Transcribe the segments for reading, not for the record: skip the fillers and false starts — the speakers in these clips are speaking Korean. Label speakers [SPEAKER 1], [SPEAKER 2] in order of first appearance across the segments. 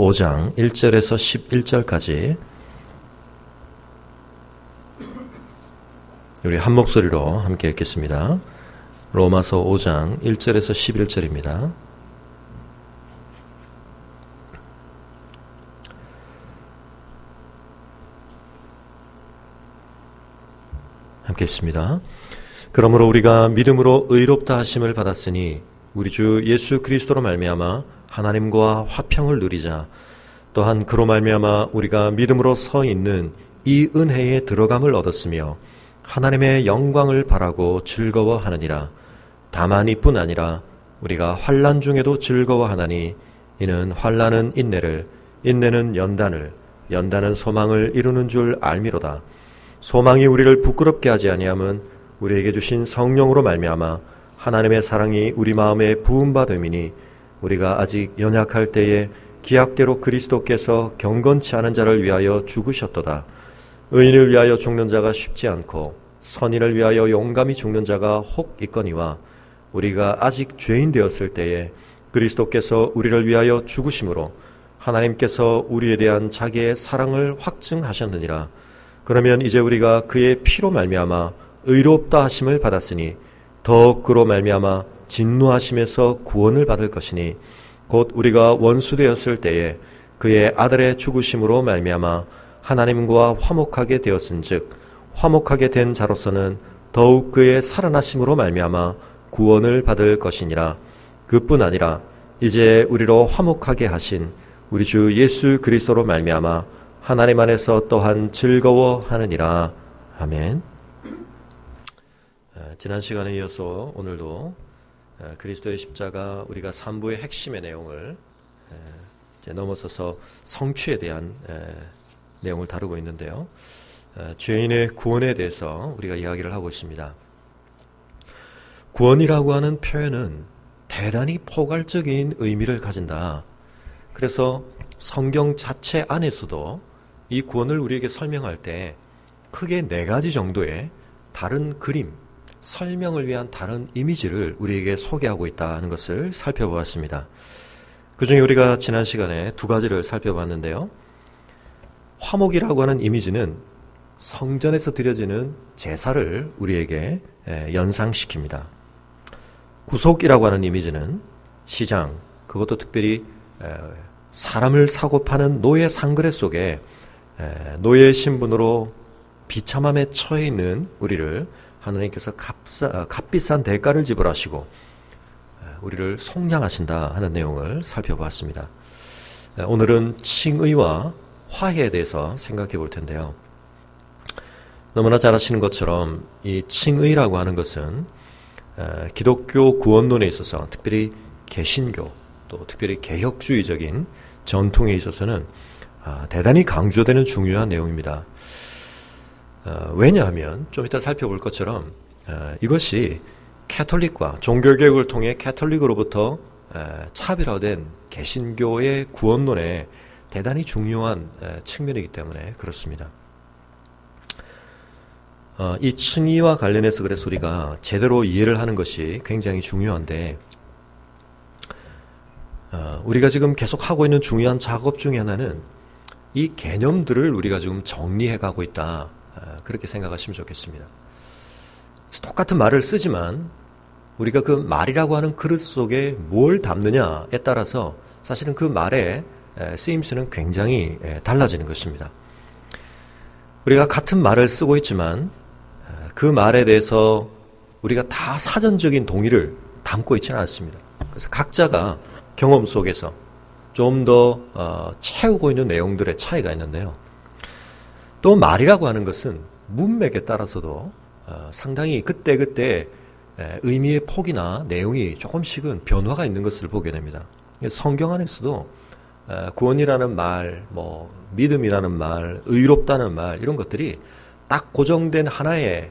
[SPEAKER 1] 5장 1절에서 11절까지 우리 한 목소리로 함께 읽겠습니다. 로마서 5장 1절에서 11절입니다. 함께 있습니다. 그러므로 우리가 믿음으로 의롭다 하심을 받았으니 우리 주 예수 그리스도로 말미암아 하나님과 화평을 누리자. 또한 그로 말미암아 우리가 믿음으로 서 있는 이 은혜에 들어감을 얻었으며 하나님의 영광을 바라고 즐거워하느니라. 다만 이뿐 아니라 우리가 환난 중에도 즐거워하나니 이는 환난은 인내를, 인내는 연단을, 연단은 소망을 이루는 줄 알미로다. 소망이 우리를 부끄럽게 하지 아니함은 우리에게 주신 성령으로 말미암아 하나님의 사랑이 우리 마음에 부음받음이니 우리가 아직 연약할 때에 기약대로 그리스도께서 경건치 않은 자를 위하여 죽으셨도다. 의인을 위하여 죽는 자가 쉽지 않고 선인을 위하여 용감히 죽는 자가 혹 있거니와 우리가 아직 죄인 되었을 때에 그리스도께서 우리를 위하여 죽으심으로 하나님께서 우리에 대한 자기의 사랑을 확증하셨느니라. 그러면 이제 우리가 그의 피로 말미암아 의롭다 하심을 받았으니 더욱 그로 말미암아 진노하심에서 구원을 받을 것이니 곧 우리가 원수 되었을 때에 그의 아들의 죽으심으로 말미암아 하나님과 화목하게 되었은즉 화목하게 된 자로서는 더욱 그의 살아나심으로 말미암아 구원을 받을 것이니라. 그뿐 아니라 이제 우리로 화목하게 하신 우리 주 예수 그리스도로 말미암아 하나님 안에서 또한 즐거워하느니라. 아멘. 지난 시간에 이어서 오늘도 그리스도의 십자가 우리가 3부의 핵심의 내용을 넘어서서 성취에 대한 내용을 다루고 있는데요. 죄인의 구원에 대해서 우리가 이야기를 하고 있습니다. 구원이라고 하는 표현은 대단히 포괄적인 의미를 가진다. 그래서 성경 자체 안에서도 이 구원을 우리에게 설명할 때 크게 4가지 정도의 다른 그림, 설명을 위한 다른 이미지를 우리에게 소개하고 있다는 것을 살펴보았습니다. 그 중에 우리가 지난 시간에 2가지를 살펴봤는데요. 화목이라고 하는 이미지는 성전에서 드려지는 제사를 우리에게 연상시킵니다. 구속이라고 하는 이미지는 시장, 그것도 특별히 사람을 사고 파는 노예 상거래 속에 노예 신분으로 비참함에 처해 있는 우리를 하나님께서 값비싼 대가를 지불하시고 우리를 속량하신다 하는 내용을 살펴보았습니다. 오늘은 칭의와 화해에 대해서 생각해 볼 텐데요. 너무나 잘 아시는 것처럼 이 칭의라고 하는 것은 기독교 구원론에 있어서 특별히 개신교 또 특별히 개혁주의적인 전통에 있어서는 대단히 강조되는 중요한 내용입니다. 왜냐하면 좀 이따 살펴볼 것처럼 이것이 캐톨릭과 종교개혁을 통해 캐톨릭으로부터 차별화된 개신교의 구원론에 대단히 중요한 측면이기 때문에 그렇습니다. 이 칭의와 관련해서 그래서 우리가 제대로 이해를 하는 것이 굉장히 중요한데 우리가 지금 계속 하고 있는 중요한 작업 중에 하나는 이 개념들을 우리가 지금 정리해 가고 있다. 그렇게 생각하시면 좋겠습니다. 똑같은 말을 쓰지만 우리가 그 말이라고 하는 그릇 속에 뭘 담느냐에 따라서 사실은 그 말의 쓰임새는 굉장히 달라지는 것입니다. 우리가 같은 말을 쓰고 있지만 그 말에 대해서 우리가 다 사전적인 동의를 담고 있지는 않습니다. 그래서 각자가 경험 속에서 좀 더 채우고 있는 내용들의 차이가 있는데요. 또 말이라고 하는 것은 문맥에 따라서도 상당히 그때그때 의미의 폭이나 내용이 조금씩은 변화가 있는 것을 보게 됩니다. 성경 안에서도 구원이라는 말, 믿음이라는 말, 의롭다는 말 이런 것들이 딱 고정된 하나의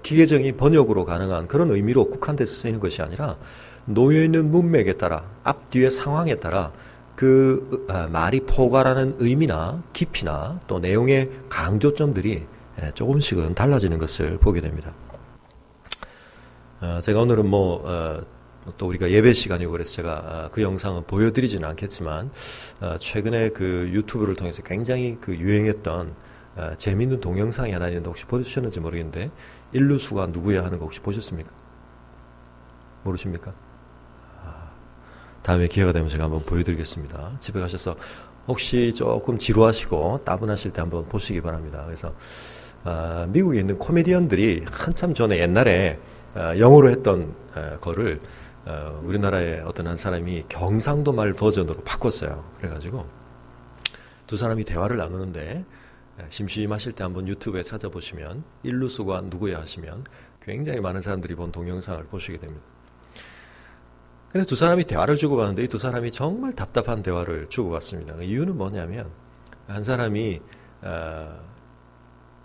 [SPEAKER 1] 기계적인 번역으로 가능한 그런 의미로 국한돼서 쓰이는 것이 아니라 놓여있는 문맥에 따라 앞뒤의 상황에 따라 그 말이 포괄하는 의미나 깊이나 또 내용의 강조점들이 조금씩은 달라지는 것을 보게 됩니다. 제가 오늘은 또 우리가 예배 시간이고 그래서 제가 그 영상은 보여드리지는 않겠지만 최근에 그 유튜브를 통해서 굉장히 그 유행했던 재미있는 동영상이 하나 있는데 혹시 보셨는지 모르겠는데 인루수가 누구야 하는 거 혹시 보셨습니까? 모르십니까? 다음에 기회가 되면 제가 한번 보여드리겠습니다. 집에 가셔서 혹시 조금 지루하시고 따분하실 때 한번 보시기 바랍니다. 그래서 미국에 있는 코미디언들이 한참 전에 옛날에 영어로 했던 거를 우리나라의 어떤 한 사람이 경상도 말 버전으로 바꿨어요. 그래가지고 두 사람이 대화를 나누는데 심심하실 때 한번 유튜브에 찾아보시면 인루수가 누구야 하시면 굉장히 많은 사람들이 본 동영상을 보시게 됩니다. 근데 두 사람이 대화를 주고받는데 이 두 사람이 정말 답답한 대화를 주고받습니다. 이유는 뭐냐면 한 사람이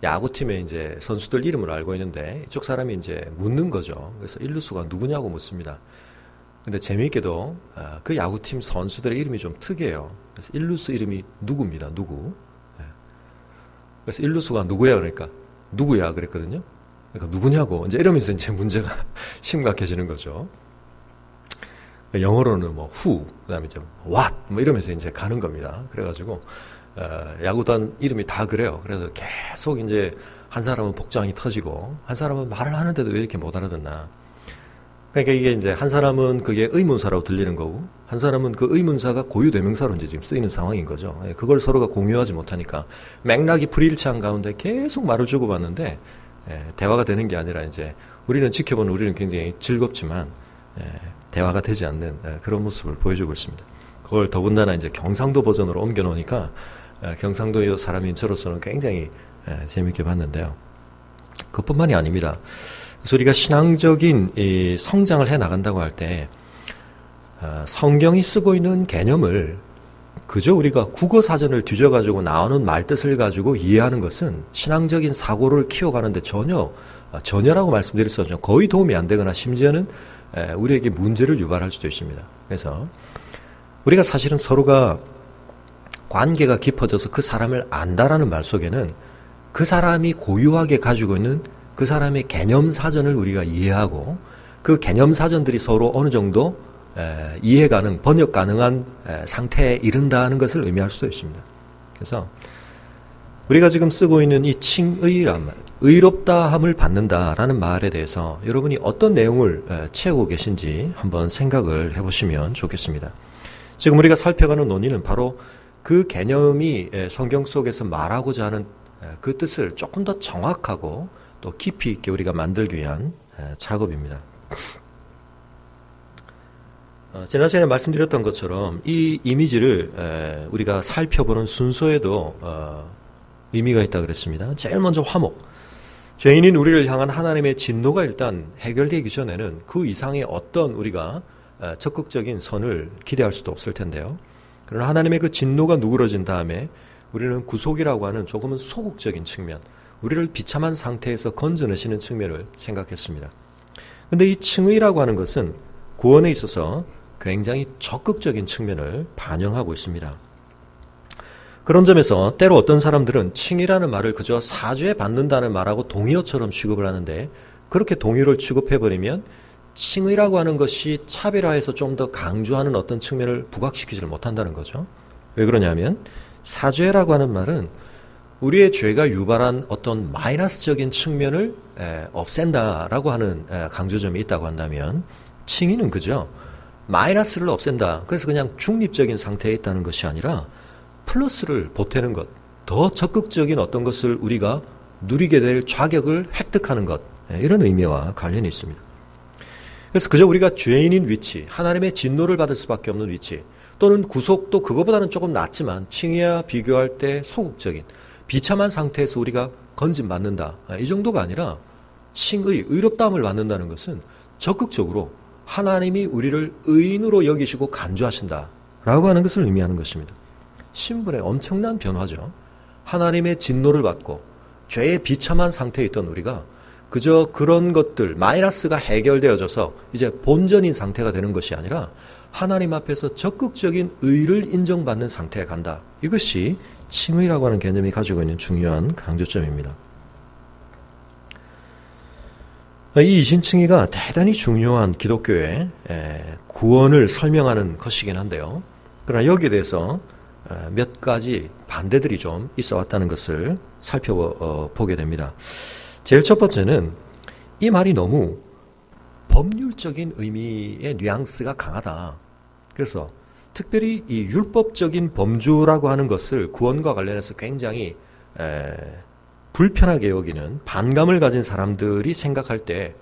[SPEAKER 1] 야구팀의 이제 선수들 이름을 알고 있는데 이쪽 사람이 이제 묻는 거죠. 그래서 인루수가 누구냐고 묻습니다. 근데 재미있게도 그 야구팀 선수들의 이름이 좀 특이해요. 그래서 인루수 이름이 누구입니다. 누구. 그래서 인루수가 누구야 그러니까 누구야 그랬거든요. 그러니까 누구냐고 이제 이러면서 이제 문제가 심각해지는 거죠. 영어로는 뭐 who, 그다음에 이제 what 뭐 이러면서 이제 가는 겁니다. 그래가지고 야구단 이름이 다 그래요. 그래서 계속 이제 한 사람은 복장이 터지고 한 사람은 말을 하는데도 왜 이렇게 못 알아듣나. 그러니까 이게 이제 한 사람은 그게 의문사라고 들리는 거고 한 사람은 그 의문사가 고유대명사로 이제 지금 쓰이는 상황인 거죠. 그걸 서로가 공유하지 못하니까 맥락이 불일치한 가운데 계속 말을 주고받는데 대화가 되는 게 아니라 이제 우리는 지켜보는 우리는 굉장히 즐겁지만 대화가 되지 않는 그런 모습을 보여주고 있습니다. 그걸 더군다나 이제 경상도 버전으로 옮겨 놓으니까 경상도의 사람인 저로서는 굉장히 재미있게 봤는데요. 그뿐만이 아닙니다. 그래서 우리가 신앙적인 이 성장을 해 나간다고 할 때 성경이 쓰고 있는 개념을 그저 우리가 국어 사전을 뒤져가지고 나오는 말뜻을 가지고 이해하는 것은 신앙적인 사고를 키워가는데 전혀라고 말씀드릴 수 없죠. 거의 도움이 안 되거나 심지어는 우리에게 문제를 유발할 수도 있습니다. 그래서 우리가 사실은 서로가 관계가 깊어져서 그 사람을 안다라는 말 속에는 그 사람이 고유하게 가지고 있는 그 사람의 개념 사전을 우리가 이해하고 그 개념 사전들이 서로 어느 정도 이해 가능, 번역 가능한 상태에 이른다는 것을 의미할 수도 있습니다. 그래서 우리가 지금 쓰고 있는 이 칭의란 말, 의롭다함을 받는다라는 말에 대해서 여러분이 어떤 내용을 채우고 계신지 한번 생각을 해보시면 좋겠습니다. 지금 우리가 살펴가는 논의는 바로 그 개념이 성경 속에서 말하고자 하는 그 뜻을 조금 더 정확하고 또 깊이 있게 우리가 만들기 위한 작업입니다. 지난 시간에 말씀드렸던 것처럼 이 이미지를 우리가 살펴보는 순서에도 의미가 있다고 그랬습니다. 제일 먼저 화목. 죄인인 우리를 향한 하나님의 진노가 일단 해결되기 전에는 그 이상의 어떤 우리가 적극적인 선을 기대할 수도 없을 텐데요. 그러나 하나님의 그 진노가 누그러진 다음에 우리는 구속이라고 하는 조금은 소극적인 측면, 우리를 비참한 상태에서 건져내시는 측면을 생각했습니다. 그런데 이 칭의라고 하는 것은 구원에 있어서 굉장히 적극적인 측면을 반영하고 있습니다. 그런 점에서 때로 어떤 사람들은 칭의라는 말을 그저 사죄 받는다는 말하고 동의어처럼 취급을 하는데 그렇게 동의를 취급해버리면 칭의라고 하는 것이 차별화해서 좀 더 강조하는 어떤 측면을 부각시키지를 못한다는 거죠. 왜 그러냐면 사죄라고 하는 말은 우리의 죄가 유발한 어떤 마이너스적인 측면을 없앤다라고 하는 강조점이 있다고 한다면 칭의는 그죠. 마이너스를 없앤다. 그래서 그냥 중립적인 상태에 있다는 것이 아니라 플러스를 보태는 것, 더 적극적인 어떤 것을 우리가 누리게 될 자격을 획득하는 것, 이런 의미와 관련이 있습니다. 그래서 그저 우리가 죄인인 위치, 하나님의 진노를 받을 수밖에 없는 위치, 또는 구속도 그거보다는 조금 낫지만 칭의와 비교할 때 소극적인, 비참한 상태에서 우리가 건짐받는다. 이 정도가 아니라 칭의, 의롭다함을 받는다는 것은 적극적으로 하나님이 우리를 의인으로 여기시고 간주하신다라고 하는 것을 의미하는 것입니다. 신분의 엄청난 변화죠. 하나님의 진노를 받고 죄의 비참한 상태에 있던 우리가 그저 그런 것들, 마이너스가 해결되어져서 이제 본전인 상태가 되는 것이 아니라 하나님 앞에서 적극적인 의를 인정받는 상태에 간다. 이것이 칭의라고 하는 개념이 가지고 있는 중요한 강조점입니다. 이 이신칭의가 대단히 중요한 기독교의 구원을 설명하는 것이긴 한데요. 그러나 여기에 대해서 몇 가지 반대들이 좀 있어 왔다는 것을 살펴보게 됩니다. 제일 첫 번째는 이 말이 너무 법률적인 의미의 뉘앙스가 강하다. 그래서 특별히 이 율법적인 범주라고 하는 것을 구원과 관련해서 굉장히 불편하게 여기는 반감을 가진 사람들이 생각할 때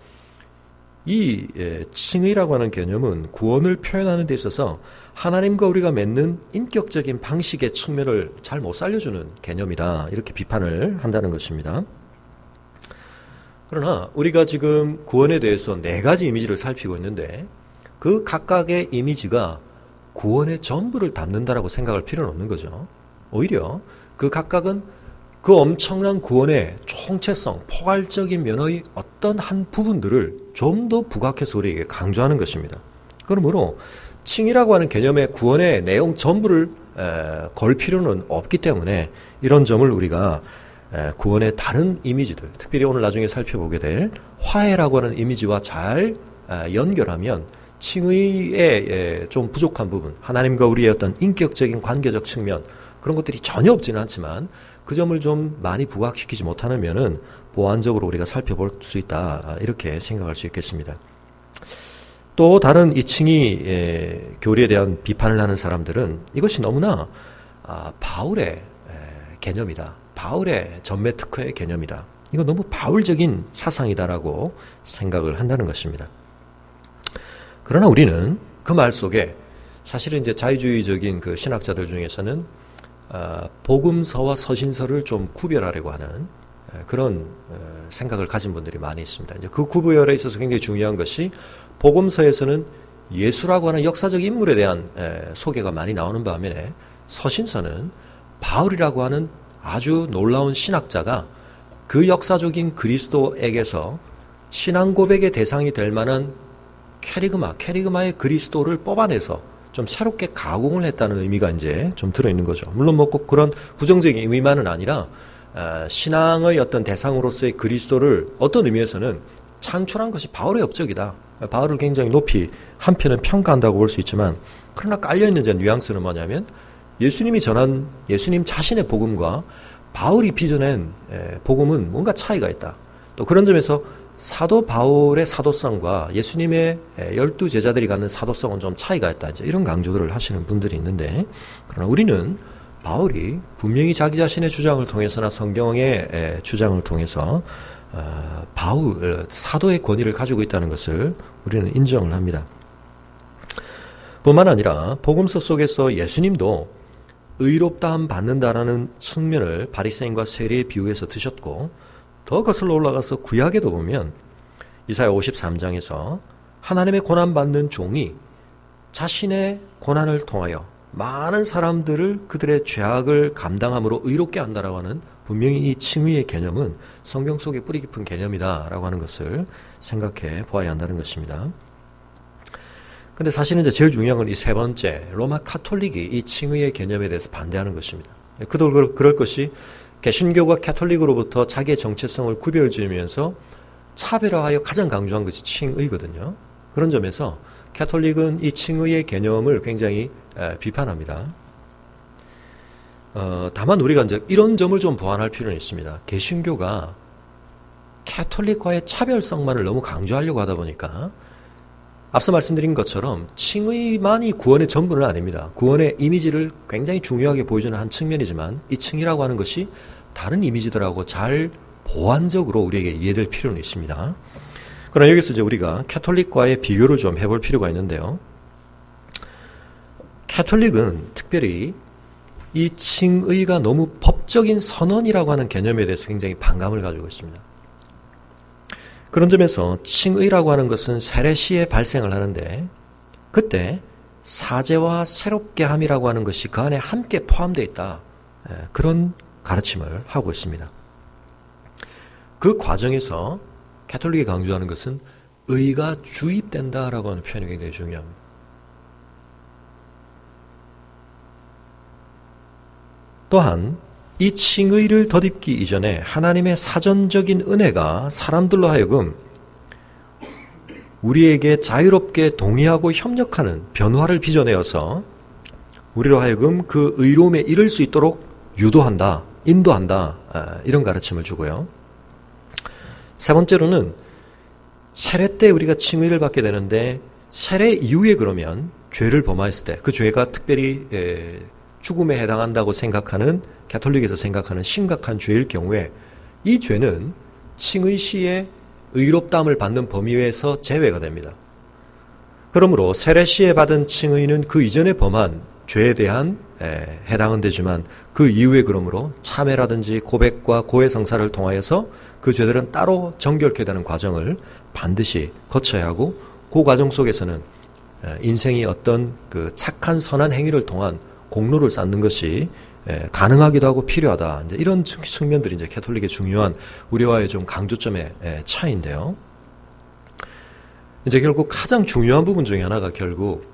[SPEAKER 1] 이 칭의라고 하는 개념은 구원을 표현하는 데 있어서 하나님과 우리가 맺는 인격적인 방식의 측면을 잘 못 살려주는 개념이다. 이렇게 비판을 한다는 것입니다. 그러나 우리가 지금 구원에 대해서 4가지 이미지를 살피고 있는데 그 각각의 이미지가 구원의 전부를 담는다라고 생각할 필요는 없는 거죠. 오히려 그 각각은 그 엄청난 구원의 총체성, 포괄적인 면의 어떤 한 부분들을 좀 더 부각해서 우리에게 강조하는 것입니다. 그러므로 칭의라고 하는 개념의 구원의 내용 전부를 걸 필요는 없기 때문에 이런 점을 우리가 구원의 다른 이미지들, 특별히 오늘 나중에 살펴보게 될 화해라고 하는 이미지와 잘 연결하면 칭의의 좀 부족한 부분, 하나님과 우리의 어떤 인격적인 관계적 측면, 그런 것들이 전혀 없지는 않지만 그 점을 좀 많이 부각시키지 못하는 면은 보완적으로 우리가 살펴볼 수 있다. 이렇게 생각할 수 있겠습니다. 또 다른 이 칭의 교리에 대한 비판을 하는 사람들은 이것이 너무나 바울의 개념이다. 바울의 전매 특허의 개념이다. 이거 너무 바울적인 사상이다라고 생각을 한다는 것입니다. 그러나 우리는 그 말 속에 사실은 이제 자유주의적인 그 신학자들 중에서는 복음서와 서신서를 좀 구별하려고 하는 그런 생각을 가진 분들이 많이 있습니다. 이제 그 구별에 있어서 굉장히 중요한 것이 복음서에서는 예수라고 하는 역사적 인물에 대한 소개가 많이 나오는 반면에 서신서는 바울이라고 하는 아주 놀라운 신학자가 그 역사적인 그리스도에게서 신앙 고백의 대상이 될 만한 캐리그마의 그리스도를 뽑아내서 좀 새롭게 가공을 했다는 의미가 이제 좀 들어있는 거죠. 물론 뭐 꼭 그런 부정적인 의미만은 아니라 신앙의 어떤 대상으로서의 그리스도를 어떤 의미에서는 창출한 것이 바울의 업적이다. 바울을 굉장히 높이 한편은 평가한다고 볼 수 있지만 그러나 깔려있는 뉘앙스는 뭐냐면 예수님이 전한 예수님 자신의 복음과 바울이 빚어낸 복음은 뭔가 차이가 있다. 또 그런 점에서 사도 바울의 사도성과 예수님의 12 제자들이 갖는 사도성은 좀 차이가 있다. 이제 이런 강조들을 하시는 분들이 있는데 그러나 우리는 바울이 분명히 자기 자신의 주장을 통해서나 성경의 주장을 통해서 바울 사도의 권위를 가지고 있다는 것을 우리는 인정을 합니다. 뿐만 아니라 복음서 속에서 예수님도 의롭다함 받는다라는 측면을 바리새인과 세리에 비유해서 드셨고 더 거슬러 올라가서 구약에도 보면 이사야 53장에서 하나님의 고난받는 종이 자신의 고난을 통하여 많은 사람들을 그들의 죄악을 감당함으로 의롭게 한다라고 하는 분명히 이 칭의의 개념은 성경 속에 뿌리 깊은 개념이다라고 하는 것을 생각해 보아야 한다는 것입니다. 근데 사실은 이제 제일 중요한 건 이 세 번째, 로마 카톨릭이 이 칭의의 개념에 대해서 반대하는 것입니다. 그들 그럴 것이 개신교가 카톨릭으로부터 자기의 정체성을 구별지으면서 차별화하여 가장 강조한 것이 칭의거든요. 그런 점에서 카톨릭은 이 칭의의 개념을 굉장히 비판합니다. 다만 우리가 이제 이런 점을 좀 보완할 필요는 있습니다. 개신교가 카톨릭과의 차별성만을 너무 강조하려고 하다 보니까 앞서 말씀드린 것처럼 칭의만이 구원의 전부는 아닙니다. 구원의 이미지를 굉장히 중요하게 보여주는 한 측면이지만 이 칭의라고 하는 것이 다른 이미지들하고 잘 보완적으로 우리에게 이해될 필요는 있습니다. 그러나 여기서 이제 우리가 카톨릭과의 비교를 좀 해볼 필요가 있는데요. 카톨릭은 특별히 이 칭의가 너무 법적인 선언이라고 하는 개념에 대해서 굉장히 반감을 가지고 있습니다. 그런 점에서 칭의라고 하는 것은 세례시에 발생을 하는데 그때 사죄와 새롭게 함이라고 하는 것이 그 안에 함께 포함되어 있다. 그런 가르침을 하고 있습니다. 그 과정에서 가톨릭이 강조하는 것은 의가 주입된다라고 하는 표현이 굉장히 중요합니다. 또한 이 칭의를 덧입기 이전에 하나님의 사전적인 은혜가 사람들로 하여금 우리에게 자유롭게 동의하고 협력하는 변화를 빚어내어서 우리로 하여금 그 의로움에 이를 수 있도록 유도한다, 인도한다, 이런 가르침을 주고요. 세 번째로는 세례 때 우리가 칭의를 받게 되는데 세례 이후에 그러면 죄를 범하였을 때 그 죄가 특별히 죽음에 해당한다고 생각하는 가톨릭에서 생각하는 심각한 죄일 경우에 이 죄는 칭의 시에 의롭다함을 받는 범위에서 제외가 됩니다. 그러므로 세례 시에 받은 칭의는 그 이전에 범한 죄에 대한 해당은 되지만 그 이후에 그러므로 참회라든지 고백과 고해 성사를 통하여서 그 죄들은 따로 정결케 되는 과정을 반드시 거쳐야 하고 그 과정 속에서는 인생이 어떤 그 착한 선한 행위를 통한 공로를 쌓는 것이 가능하기도 하고 필요하다. 이제 이런 측면들이 이제 가톨릭의 중요한 우리와의 좀 강조점의 차이인데요. 이제 결국 가장 중요한 부분 중에 하나가 결국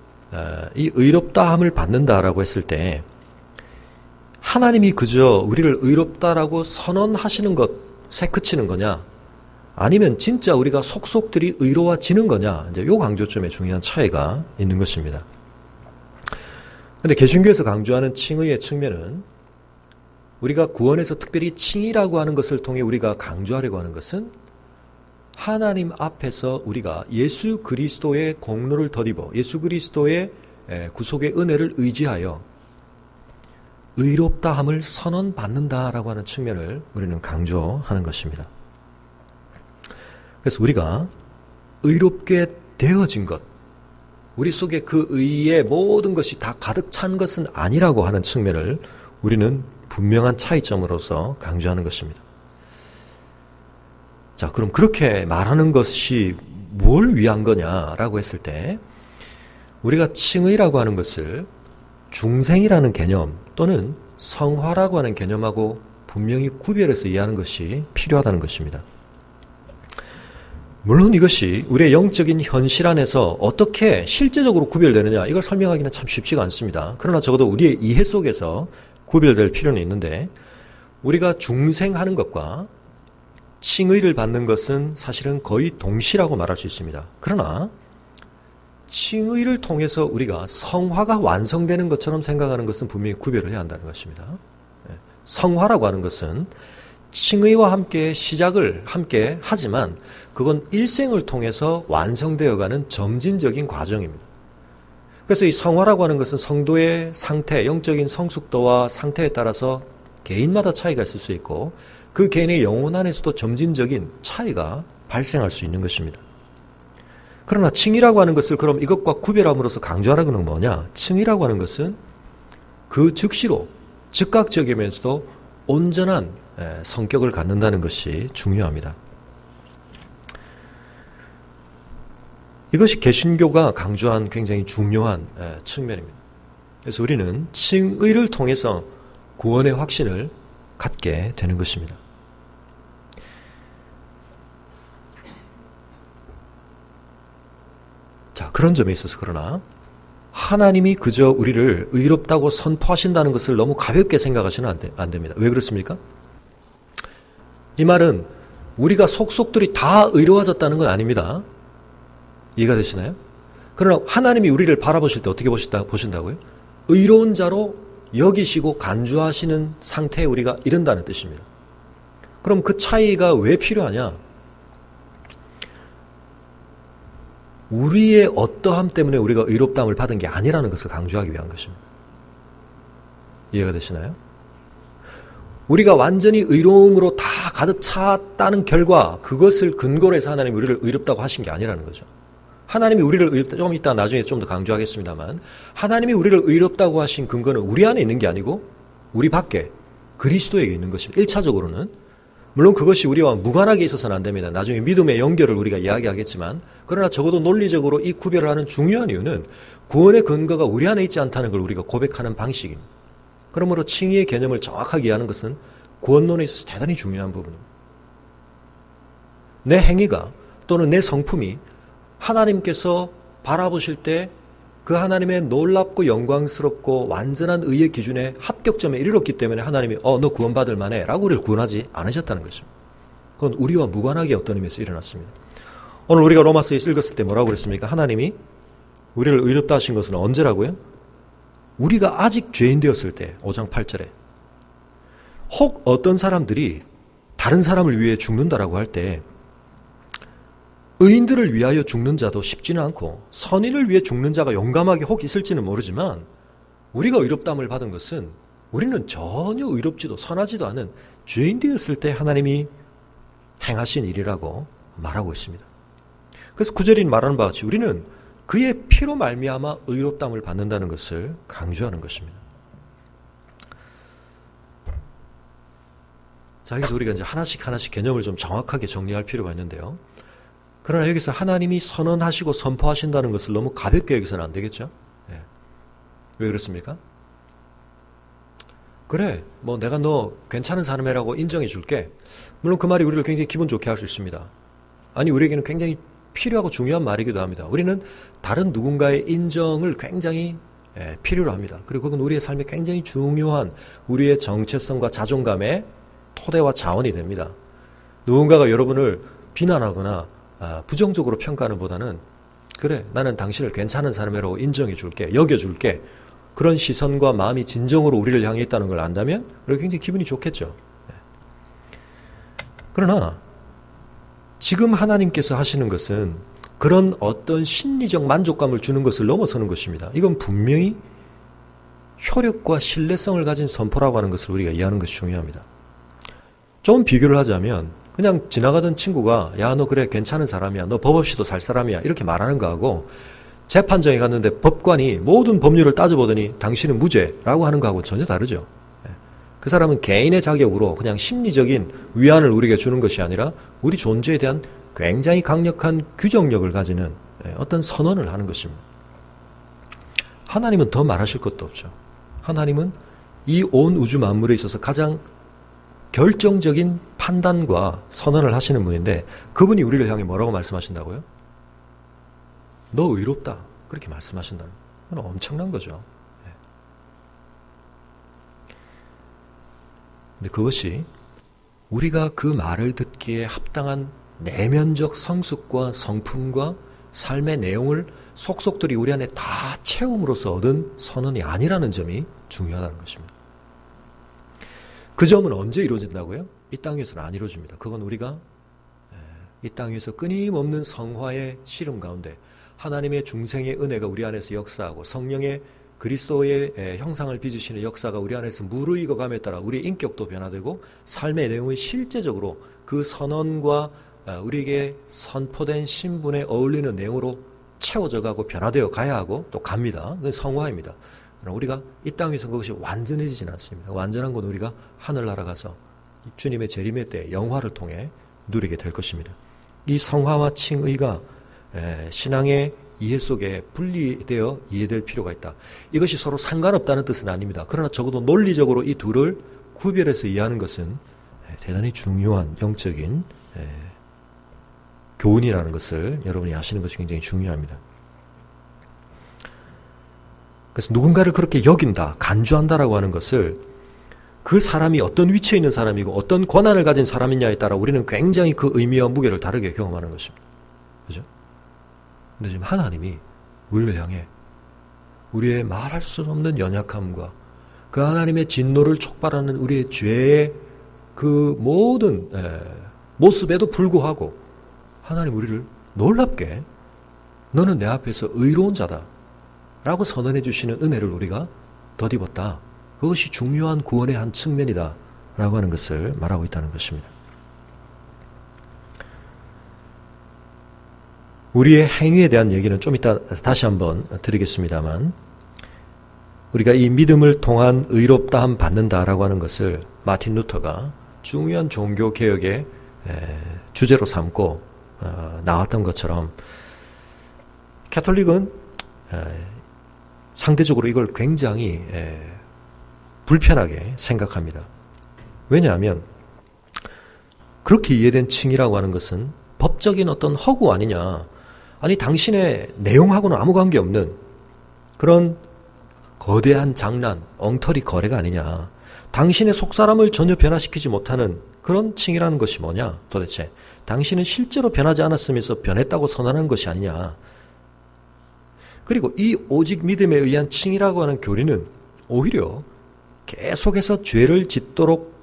[SPEAKER 1] 이 의롭다함을 받는다라고 했을 때 하나님이 그저 우리를 의롭다라고 선언하시는 것에 그치는 거냐, 아니면 진짜 우리가 속속들이 의로워지는 거냐, 이제 요 강조점에 중요한 차이가 있는 것입니다. 근데 개신교에서 강조하는 칭의의 측면은 우리가 구원에서 특별히 칭의라고 하는 것을 통해 우리가 강조하려고 하는 것은 하나님 앞에서 우리가 예수 그리스도의 공로를 덧입어 예수 그리스도의 구속의 은혜를 의지하여 의롭다함을 선언받는다라고 하는 측면을 우리는 강조하는 것입니다. 그래서 우리가 의롭게 되어진 것, 우리 속에 그 의의 모든 것이 다 가득 찬 것은 아니라고 하는 측면을 우리는 분명한 차이점으로서 강조하는 것입니다. 자, 그럼 그렇게 말하는 것이 뭘 위한 거냐라고 했을 때 우리가 칭의라고 하는 것을 중생이라는 개념 또는 성화라고 하는 개념하고 분명히 구별해서 이해하는 것이 필요하다는 것입니다. 물론 이것이 우리의 영적인 현실 안에서 어떻게 실제적으로 구별되느냐, 이걸 설명하기는 참 쉽지가 않습니다. 그러나 적어도 우리의 이해 속에서 구별될 필요는 있는데, 우리가 중생하는 것과 칭의를 받는 것은 사실은 거의 동시라고 말할 수 있습니다. 그러나 칭의를 통해서 우리가 성화가 완성되는 것처럼 생각하는 것은 분명히 구별을 해야 한다는 것입니다. 성화라고 하는 것은 칭의와 함께 시작을 함께 하지만 그건 일생을 통해서 완성되어가는 점진적인 과정입니다. 그래서 이 성화라고 하는 것은 성도의 상태, 영적인 성숙도와 상태에 따라서 개인마다 차이가 있을 수 있고 그 개인의 영혼 안에서도 점진적인 차이가 발생할 수 있는 것입니다. 그러나 칭의라고 하는 것을 그럼 이것과 구별함으로써 강조하라는 건 뭐냐? 칭의라고 하는 것은 그 즉시로 즉각적이면서도 온전한 성격을 갖는다는 것이 중요합니다. 이것이 개신교가 강조한 굉장히 중요한 측면입니다. 그래서 우리는 칭의를 통해서 구원의 확신을 갖게 되는 것입니다. 자, 그런 점에 있어서 그러나 하나님이 그저 우리를 의롭다고 선포하신다는 것을 너무 가볍게 생각하시면 안 됩니다. 왜 그렇습니까? 이 말은 우리가 속속들이 다 의로워졌다는 건 아닙니다. 이해가 되시나요? 그러나 하나님이 우리를 바라보실 때 어떻게 보신다고요? 의로운 자로 여기시고 간주하시는 상태에 우리가 이른다는 뜻입니다. 그럼 그 차이가 왜 필요하냐? 우리의 어떠함 때문에 우리가 의롭다함을 받은 게 아니라는 것을 강조하기 위한 것입니다. 이해가 되시나요? 우리가 완전히 의로움으로 다 가득 찼다는 결과 그것을 근거로 해서 하나님이 우리를 의롭다고 하신 게 아니라는 거죠. 하나님이 우리를 의롭다, 좀 이따 나중에 좀 더 강조하겠습니다만 하나님이 우리를 의롭다고 하신 근거는 우리 안에 있는 게 아니고 우리 밖에 그리스도에게 있는 것입니다. 1차적으로는. 물론 그것이 우리와 무관하게 있어서는 안 됩니다. 나중에 믿음의 연결을 우리가 이야기하겠지만 그러나 적어도 논리적으로 이 구별을 하는 중요한 이유는 구원의 근거가 우리 안에 있지 않다는 걸 우리가 고백하는 방식입니다. 그러므로 칭의의 개념을 정확하게 이해하는 것은 구원론에 있어서 대단히 중요한 부분입니다. 내 행위가 또는 내 성품이 하나님께서 바라보실 때 그 하나님의 놀랍고 영광스럽고 완전한 의의 기준에 합격점에 이르렀기 때문에 하나님이 너 구원받을 만해 라고 우리를 구원하지 않으셨다는 것입니다. 그건 우리와 무관하게 어떤 의미에서 일어났습니다. 오늘 우리가 로마서에서 읽었을 때 뭐라고 그랬습니까? 하나님이 우리를 의롭다 하신 것은 언제라고요? 우리가 아직 죄인 되었을 때, 5장 8절에. 혹 어떤 사람들이 다른 사람을 위해 죽는다라고 할 때 의인들을 위하여 죽는 자도 쉽지는 않고 선인을 위해 죽는 자가 용감하게 혹 있을지는 모르지만 우리가 의롭다함을 받은 것은 우리는 전혀 의롭지도 선하지도 않은 죄인 되었을 때 하나님이 행하신 일이라고 말하고 있습니다. 그래서 구절이 말하는 바와 같이 우리는 그의 피로 말미암아 의롭다함을 받는다는 것을 강조하는 것입니다. 자, 여기서 우리가 이제 하나씩 개념을 좀 정확하게 정리할 필요가 있는데요. 그러나 여기서 하나님이 선언하시고 선포하신다는 것을 너무 가볍게 여기서는 안 되겠죠? 네. 왜 그렇습니까? 그래, 뭐 내가 너 괜찮은 사람이라고 인정해 줄게. 물론 그 말이 우리를 굉장히 기분 좋게 할 수 있습니다. 아니, 우리에게는 굉장히 필요하고 중요한 말이기도 합니다. 우리는 다른 누군가의 인정을 굉장히 필요로 합니다. 그리고 그건 우리의 삶에 굉장히 중요한 우리의 정체성과 자존감의 토대와 자원이 됩니다. 누군가가 여러분을 비난하거나 부정적으로 평가하는 보다는 그래, 나는 당신을 괜찮은 사람이라고 인정해 줄게, 여겨줄게. 그런 시선과 마음이 진정으로 우리를 향해 있다는 걸 안다면 우리가 굉장히 기분이 좋겠죠. 그러나 지금 하나님께서 하시는 것은 그런 어떤 심리적 만족감을 주는 것을 넘어서는 것입니다. 이건 분명히 효력과 신뢰성을 가진 선포라고 하는 것을 우리가 이해하는 것이 중요합니다. 좀 비교를 하자면 그냥 지나가던 친구가 야, 너 그래 괜찮은 사람이야, 너 법 없이도 살 사람이야 이렇게 말하는 거하고 재판정에 갔는데 법관이 모든 법률을 따져보더니 당신은 무죄라고 하는 거하고 전혀 다르죠. 그 사람은 개인의 자격으로 그냥 심리적인 위안을 우리에게 주는 것이 아니라 우리 존재에 대한 굉장히 강력한 규정력을 가지는 어떤 선언을 하는 것입니다. 하나님은 더 말하실 것도 없죠. 하나님은 이 온 우주 만물에 있어서 가장 결정적인 판단과 선언을 하시는 분인데 그분이 우리를 향해 뭐라고 말씀하신다고요? 너 의롭다. 그렇게 말씀하신다는 건 엄청난 거죠. 근데 그것이 우리가 그 말을 듣기에 합당한 내면적 성숙과 성품과 삶의 내용을 속속들이 우리 안에 다 채움으로써 얻은 선언이 아니라는 점이 중요하다는 것입니다. 그 점은 언제 이루어진다고요? 이 땅 위에서는 안 이루어집니다. 그건 우리가 이 땅 위에서 끊임없는 성화의 씨름 가운데 하나님의 중생의 은혜가 우리 안에서 역사하고 성령의 그리스도의 형상을 빚으시는 역사가 우리 안에서 무르익어감에 따라 우리의 인격도 변화되고 삶의 내용이 실제적으로 그 선언과 우리에게 선포된 신분에 어울리는 내용으로 채워져 가고 변화되어 가야 하고 또 갑니다. 그건 성화입니다. 그러나 우리가 이 땅에서 그것이 완전해지지는 않습니다. 완전한 건 우리가 하늘나라 가서 주님의 재림의 때 영화를 통해 누리게 될 것입니다. 이 성화와 칭의가 신앙의 이해 속에 분리되어 이해될 필요가 있다. 이것이 서로 상관없다는 뜻은 아닙니다. 그러나 적어도 논리적으로 이 둘을 구별해서 이해하는 것은 대단히 중요한 영적인 교훈이라는 것을 여러분이 아시는 것이 굉장히 중요합니다. 그래서 누군가를 그렇게 여긴다, 간주한다라고 하는 것을 그 사람이 어떤 위치에 있는 사람이고 어떤 권한을 가진 사람이냐에 따라 우리는 굉장히 그 의미와 무게를 다르게 경험하는 것입니다. 그죠? 근데 지금 하나님이 우리를 향해 우리의 말할 수 없는 연약함과 그 하나님의 진노를 촉발하는 우리의 죄의 그 모든 모습에도 불구하고 하나님 우리를 놀랍게 너는 내 앞에서 의로운 자다 라고 선언해 주시는 은혜를 우리가 덧입었다. 그것이 중요한 구원의 한 측면이다 라고 하는 것을 말하고 있다는 것입니다. 우리의 행위에 대한 얘기는 좀 이따 다시 한번 드리겠습니다만 우리가 이 믿음을 통한 의롭다함 받는다라고 하는 것을 마틴 루터가 중요한 종교개혁의 주제로 삼고 나왔던 것처럼 가톨릭은 상대적으로 이걸 굉장히 불편하게 생각합니다. 왜냐하면 그렇게 이해된 칭의라고 하는 것은 법적인 어떤 허구 아니냐. 아니 당신의 내용하고는 아무 관계없는 그런 거대한 장난, 엉터리 거래가 아니냐. 당신의 속사람을 전혀 변화시키지 못하는 그런 칭이라는 것이 뭐냐? 도대체 당신은 실제로 변하지 않았으면서 변했다고 선언하는 것이 아니냐? 그리고 이 오직 믿음에 의한 칭이라고 하는 교리는 오히려 계속해서 죄를 짓도록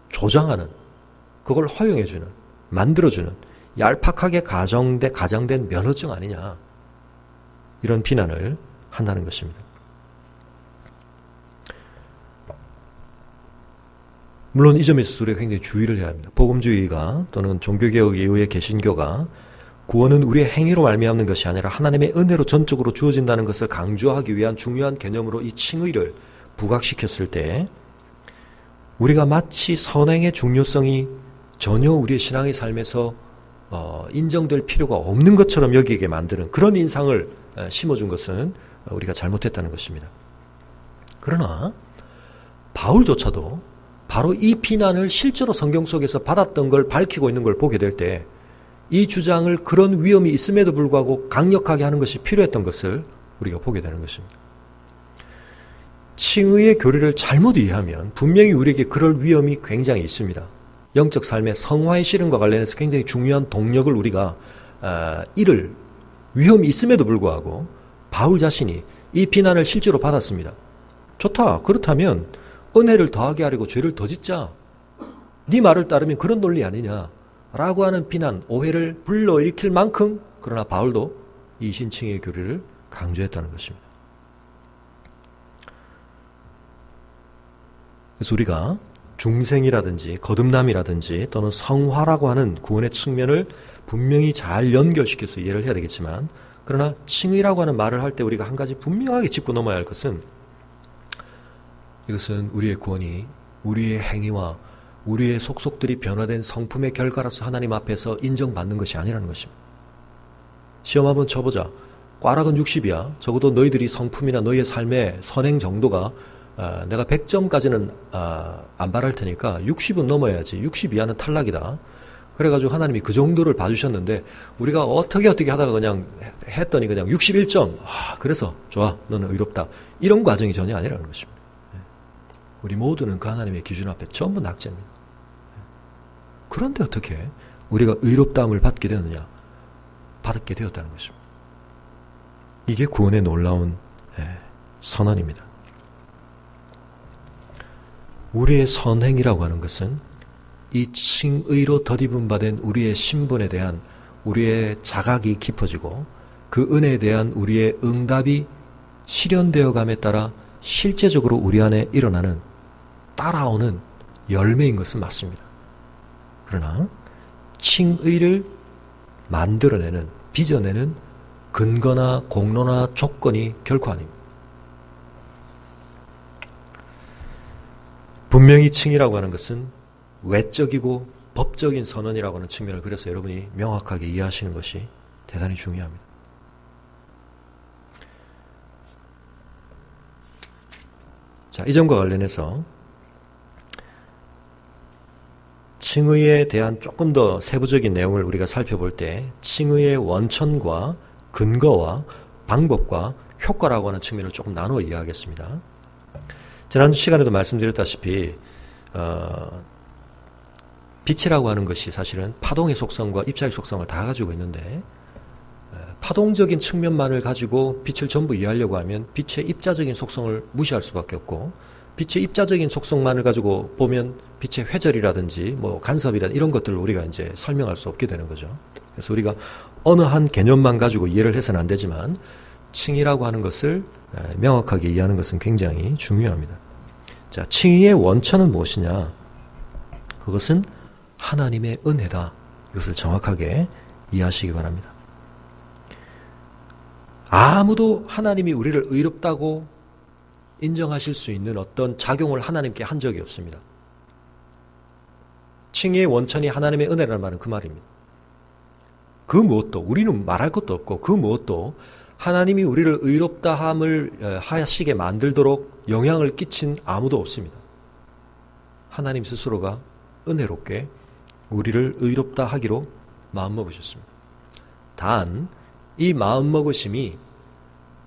[SPEAKER 1] 조장하는, 그걸 허용해주는, 만들어주는 얄팍하게 가정된 면허증 아니냐, 이런 비난을 한다는 것입니다. 물론 이 점에 있어서 우리가 굉장히 주의를 해야 합니다. 복음주의가 또는 종교개혁 이후의 개신교가 구원은 우리의 행위로 말미암는 것이 아니라 하나님의 은혜로 전적으로 주어진다는 것을 강조하기 위한 중요한 개념으로 이 칭의를 부각시켰을 때 우리가 마치 선행의 중요성이 전혀 우리의 신앙의 삶에서 인정될 필요가 없는 것처럼 여기게 만드는 그런 인상을 심어준 것은 우리가 잘못했다는 것입니다. 그러나 바울조차도 바로 이 비난을 실제로 성경 속에서 받았던 걸 밝히고 있는 걸 보게 될 때 이 주장을 그런 위험이 있음에도 불구하고 강력하게 하는 것이 필요했던 것을 우리가 보게 되는 것입니다. 칭의의 교리를 잘못 이해하면 분명히 우리에게 그럴 위험이 굉장히 있습니다. 영적 삶의 성화의 실현과 관련해서 굉장히 중요한 동력을 우리가 잃을 위험이 있음에도 불구하고 바울 자신이 이 비난을 실제로 받았습니다. 좋다. 그렇다면 은혜를 더하게 하려고 죄를 더 짓자. 네 말을 따르면 그런 논리 아니냐. 라고 하는 비난, 오해를 불러일으킬 만큼 그러나 바울도 이 신칭의 교리를 강조했다는 것입니다. 그래서 우리가 중생이라든지 거듭남이라든지 또는 성화라고 하는 구원의 측면을 분명히 잘 연결시켜서 이해를 해야 되겠지만 그러나 칭의라고 하는 말을 할 때 우리가 한 가지 분명하게 짚고 넘어야 할 것은 이것은 우리의 구원이 우리의 행위와 우리의 속속들이 변화된 성품의 결과로서 하나님 앞에서 인정받는 것이 아니라는 것입니다. 시험 한번 쳐보자. 꽈락은 60이야. 적어도 너희들이 성품이나 너희의 삶의 선행 정도가 내가 100점까지는 안 바랄 테니까 60은 넘어야지. 60 이하는 탈락이다. 그래가지고 하나님이 그 정도를 봐주셨는데 우리가 어떻게 하다가 그냥 했더니 그냥 61점. 그래서 좋아. 너는 의롭다. 이런 과정이 전혀 아니라는 것입니다. 우리 모두는 그 하나님의 기준 앞에 전부 낙제입니다. 그런데 어떻게 우리가 의롭다함을 받게 되느냐? 받게 되었다는 것입니다. 이게 구원의 놀라운 선언입니다. 우리의 선행이라고 하는 것은 이 칭의로 덧입음 받은 우리의 신분에 대한 우리의 자각이 깊어지고 그 은혜에 대한 우리의 응답이 실현되어 감에 따라 실제적으로 우리 안에 일어나는 따라오는 열매인 것은 맞습니다. 그러나 칭의를 만들어내는, 빚어내는 근거나 공로나 조건이 결코 아닙니다. 분명히 칭의라고 하는 것은 외적이고 법적인 선언이라고 하는 측면을 그래서 여러분이 명확하게 이해하시는 것이 대단히 중요합니다. 자, 이 점과 관련해서 칭의에 대한 조금 더 세부적인 내용을 우리가 살펴볼 때 칭의의 원천과 근거와 방법과 효과라고 하는 측면을 조금 나누어 이해하겠습니다. 지난 시간에도 말씀드렸다시피 빛이라고 하는 것이 사실은 파동의 속성과 입자의 속성을 다 가지고 있는데 파동적인 측면만을 가지고 빛을 전부 이해하려고 하면 빛의 입자적인 속성을 무시할 수밖에 없고 빛의 입자적인 속성만을 가지고 보면 빛의 회절이라든지 뭐 간섭이라든지 이런 것들을 우리가 이제 설명할 수 없게 되는 거죠. 그래서 우리가 어느 한 개념만 가지고 이해를 해서는 안 되지만 칭의라고 하는 것을 명확하게 이해하는 것은 굉장히 중요합니다. 자, 칭의의 원천은 무엇이냐? 그것은 하나님의 은혜다. 이것을 정확하게 이해하시기 바랍니다. 아무도 하나님이 우리를 의롭다고 인정하실 수 있는 어떤 작용을 하나님께 한 적이 없습니다. 칭의의 원천이 하나님의 은혜라는 말은 그 말입니다. 그 무엇도 우리는 말할 것도 없고 그 무엇도 하나님이 우리를 의롭다함을 하시게 만들도록 영향을 끼친 아무도 없습니다. 하나님 스스로가 은혜롭게 우리를 의롭다 하기로 마음먹으셨습니다. 단 이 마음먹으심이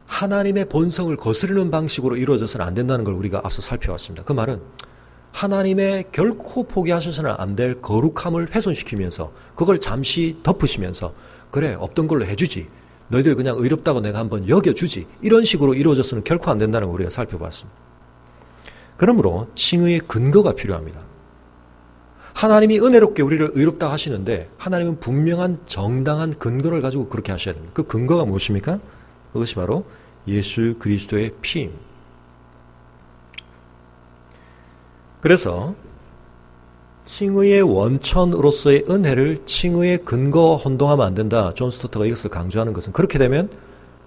[SPEAKER 1] 하나님의 본성을 거스르는 방식으로 이루어져서는 안 된다는 걸 우리가 앞서 살펴왔습니다. 그 말은 하나님의 결코 포기하셔서는 안 될 거룩함을 훼손시키면서 그걸 잠시 덮으시면서 그래 없던 걸로 해주지. 너희들 그냥 의롭다고 내가 한번 여겨주지. 이런 식으로 이루어져서는 결코 안 된다는 걸 우리가 살펴봤습니다. 그러므로 칭의의 근거가 필요합니다. 하나님이 은혜롭게 우리를 의롭다 하시는데 하나님은 분명한 정당한 근거를 가지고 그렇게 하셔야 됩니다. 그 근거가 무엇입니까? 그것이 바로 예수 그리스도의 피입니다. 그래서 칭의의 원천으로서의 은혜를 칭의의 근거와 혼동하면 안 된다. 존 스토트가 이것을 강조하는 것은 그렇게 되면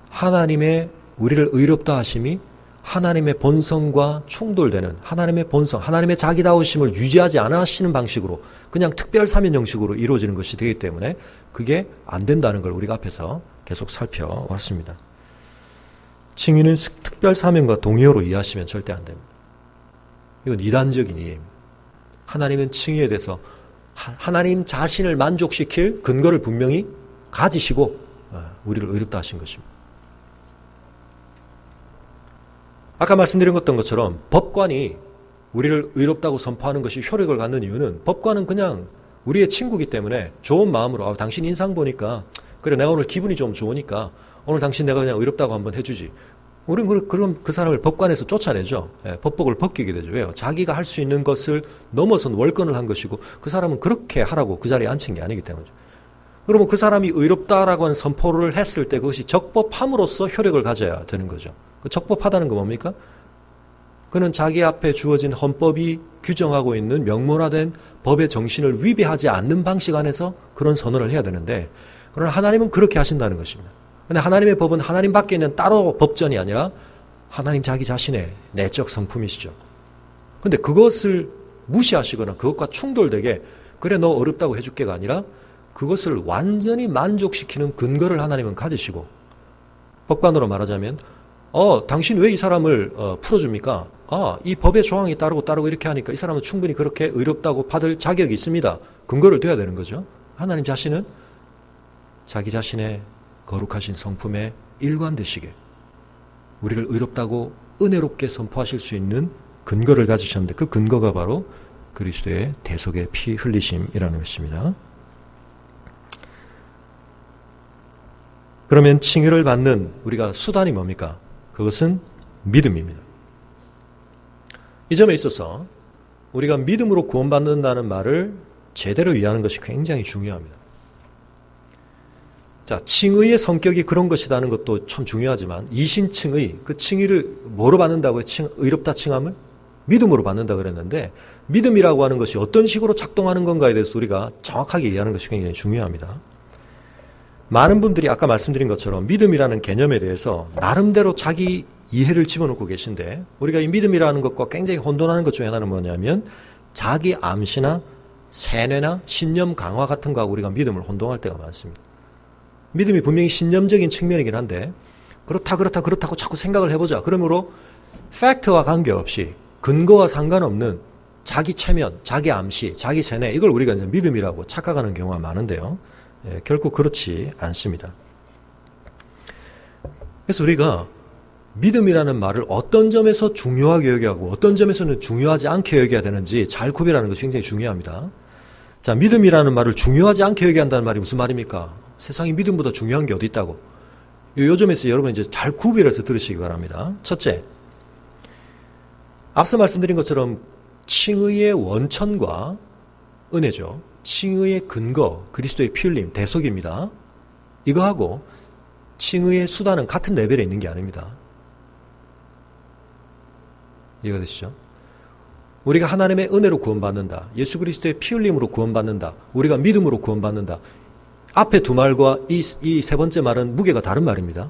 [SPEAKER 1] 하나님의 우리를 의롭다 하심이 하나님의 본성과 충돌되는 하나님의 본성, 하나님의 자기다우심을 유지하지 않아 하시는 방식으로 그냥 특별 사면 형식으로 이루어지는 것이 되기 때문에 그게 안 된다는 걸 우리가 앞에서 계속 살펴왔습니다. 칭의는 특별 사면과 동의어로 이해하시면 절대 안 됩니다. 이건 이단적인 이해입니다. 하나님은 칭의에 대해서 하나님 자신을 만족시킬 근거를 분명히 가지시고 우리를 의롭다 하신 것입니다. 아까 말씀드린 것처럼 법관이 우리를 의롭다고 선포하는 것이 효력을 갖는 이유는 법관은 그냥 우리의 친구이기 때문에 좋은 마음으로 당신 인상 보니까 그래 내가 오늘 기분이 좀 좋으니까 오늘 당신 내가 그냥 의롭다고 한번 해주지. 우리는 그럼 그 사람을 법관에서 쫓아내죠. 법복을 벗기게 되죠. 왜요? 자기가 할 수 있는 것을 넘어선 월권을 한 것이고 그 사람은 그렇게 하라고 그 자리에 앉힌 게 아니기 때문이죠. 그러면 그 사람이 의롭다라고 하는 선포를 했을 때 그것이 적법함으로써 효력을 가져야 되는 거죠. 그 적법하다는 건 뭡니까? 그는 자기 앞에 주어진 헌법이 규정하고 있는 명문화된 법의 정신을 위배하지 않는 방식 안에서 그런 선언을 해야 되는데 그러나 하나님은 그렇게 하신다는 것입니다. 그런데 하나님의 법은 하나님밖에 있는 따로 법전이 아니라 하나님 자기 자신의 내적 성품이시죠. 그런데 그것을 무시하시거나 그것과 충돌되게 그래 너 어렵다고 해줄게가 아니라 그것을 완전히 만족시키는 근거를 하나님은 가지시고 법관으로 말하자면 당신 왜 이 사람을 풀어줍니까? 이 법의 조항이 따르고 이렇게 하니까 이 사람은 충분히 그렇게 의롭다고 받을 자격이 있습니다. 근거를 둬야 되는 거죠. 하나님 자신은 자기 자신의 거룩하신 성품에 일관되시게 우리를 의롭다고 은혜롭게 선포하실 수 있는 근거를 가지셨는데 그 근거가 바로 그리스도의 대속의 피 흘리심이라는 것입니다. 그러면 칭의를 받는 우리가 수단이 뭡니까? 그것은 믿음입니다. 이 점에 있어서 우리가 믿음으로 구원받는다는 말을 제대로 이해하는 것이 굉장히 중요합니다. 자, 칭의의 성격이 그런 것이라는 것도 참 중요하지만 이신칭의, 그 칭의를 뭐로 받는다고요? 의롭다 칭함을? 믿음으로 받는다 그랬는데 믿음이라고 하는 것이 어떤 식으로 작동하는 건가에 대해서 우리가 정확하게 이해하는 것이 굉장히 중요합니다. 많은 분들이 아까 말씀드린 것처럼 믿음이라는 개념에 대해서 나름대로 자기 이해를 집어넣고 계신데 우리가 이 믿음이라는 것과 굉장히 혼돈하는 것 중에 하나는 뭐냐면 자기 암시나 세뇌나 신념 강화 같은 거하고 우리가 믿음을 혼동할 때가 많습니다. 믿음이 분명히 신념적인 측면이긴 한데 그렇다고 자꾸 생각을 해보자. 그러므로 팩트와 관계없이 근거와 상관없는 자기 체면, 자기 암시, 자기 세뇌 이걸 우리가 이제 믿음이라고 착각하는 경우가 많은데요. 결코 그렇지 않습니다. 그래서 우리가 믿음이라는 말을 어떤 점에서 중요하게 여겨하고 어떤 점에서는 중요하지 않게 여겨야 되는지 잘 구별하는 것이 굉장히 중요합니다. 자, 믿음이라는 말을 중요하지 않게 여겨야 한다는 말이 무슨 말입니까? 세상에 믿음보다 중요한 게 어디 있다고? 요 점에서 여러분 이제 잘 구별해서 들으시기 바랍니다. 첫째, 앞서 말씀드린 것처럼 칭의의 원천과 은혜죠. 칭의의 근거, 그리스도의 피 흘림, 대속입니다. 이거하고 칭의의 수단은 같은 레벨에 있는 게 아닙니다. 이해가 되시죠? 우리가 하나님의 은혜로 구원받는다. 예수 그리스도의 피 흘림으로 구원받는다. 우리가 믿음으로 구원받는다. 앞에 두 말과 이 세 번째 말은 무게가 다른 말입니다.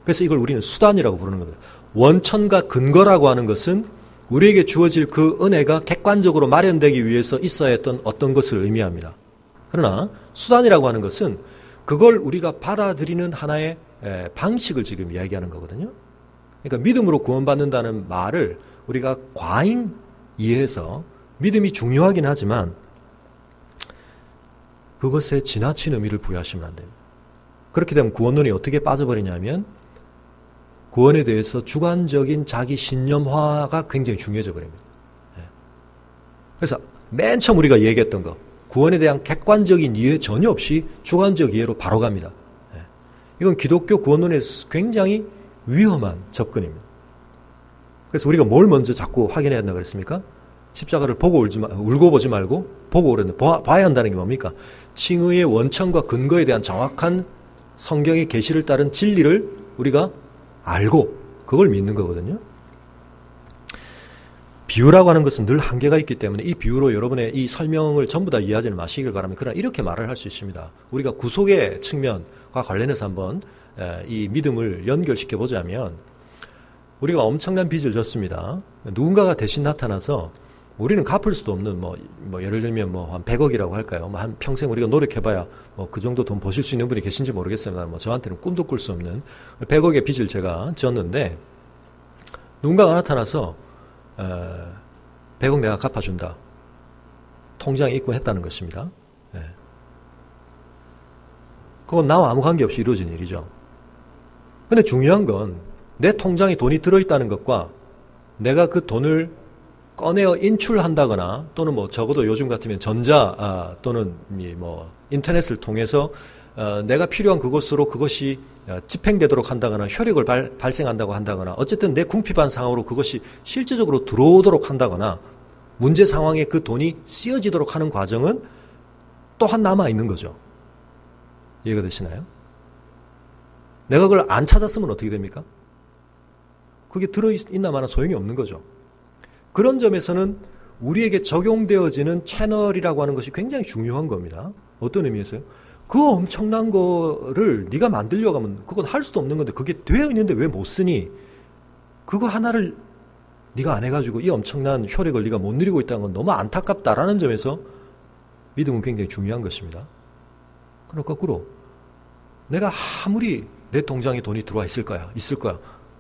[SPEAKER 1] 그래서 이걸 우리는 수단이라고 부르는 겁니다. 원천과 근거라고 하는 것은 우리에게 주어질 그 은혜가 객관적으로 마련되기 위해서 있어야 했던 어떤 것을 의미합니다. 그러나 수단이라고 하는 것은 그걸 우리가 받아들이는 하나의 방식을 지금 이야기하는 거거든요. 그러니까 믿음으로 구원받는다는 말을 우리가 과잉 이해해서 믿음이 중요하긴 하지만 그것에 지나친 의미를 부여하시면 안 됩니다. 그렇게 되면 구원론이 어떻게 빠져버리냐면 구원에 대해서 주관적인 자기 신념화가 굉장히 중요해져 버립니다. 그래서 맨 처음 우리가 얘기했던 거, 구원에 대한 객관적인 이해 전혀 없이 주관적 이해로 바로 갑니다. 이건 기독교 구원론에서 굉장히 위험한 접근입니다. 그래서 우리가 뭘 먼저 자꾸 확인해야 한다고 그랬습니까? 십자가를 보고 울고 보지 말고 보고 오랬는데 봐야 한다는 게 뭡니까? 칭의의 원천과 근거에 대한 정확한 성경의 계시를 따른 진리를 우리가 알고 그걸 믿는 거거든요. 비유라고 하는 것은 늘 한계가 있기 때문에 이 비유로 여러분의 이 설명을 전부 다 이해하지는 마시길 바랍니다. 그러나 이렇게 말을 할 수 있습니다. 우리가 구속의 측면과 관련해서 한번 이 믿음을 연결시켜 보자면 우리가 엄청난 빚을 졌습니다. 누군가가 대신 나타나서 우리는 갚을 수도 없는 뭐 예를 들면 뭐 한 100억이라고 할까요? 뭐 한 평생 우리가 노력해봐야 뭐 그 정도 돈 버실 수 있는 분이 계신지 모르겠습니다. 뭐 저한테는 꿈도 꿀 수 없는 100억의 빚을 제가 졌는데 누군가가 나타나서 100억 내가 갚아준다. 통장에 입금했다는 것입니다. 그건 나와 아무 관계없이 이루어진 일이죠. 근데 중요한 건 내 통장에 돈이 들어있다는 것과 내가 그 돈을 꺼내어 인출한다거나 또는 뭐 적어도 요즘 같으면 전자 또는 뭐 인터넷을 통해서 내가 필요한 그것으로 그것이 집행되도록 한다거나 효력을 발생한다고 한다거나 어쨌든 내 궁핍한 상황으로 그것이 실제적으로 들어오도록 한다거나 문제 상황에 그 돈이 쓰여지도록 하는 과정은 또한 남아있는 거죠. 이해가 되시나요? 내가 그걸 안 찾았으면 어떻게 됩니까? 그게 들어있나 마나 소용이 없는 거죠. 그런 점에서는 우리에게 적용되어지는 채널이라고 하는 것이 굉장히 중요한 겁니다. 어떤 의미에서요? 그 엄청난 거를 네가 만들려고 하면 그건 할 수도 없는 건데 그게 되어 있는데 왜 못 쓰니? 그거 하나를 네가 안 해가지고 이 엄청난 효력을 네가 못 누리고 있다는 건 너무 안타깝다라는 점에서 믿음은 굉장히 중요한 것입니다. 그럼 거꾸로 내가 아무리 내 통장에 돈이 들어와 있을 거야.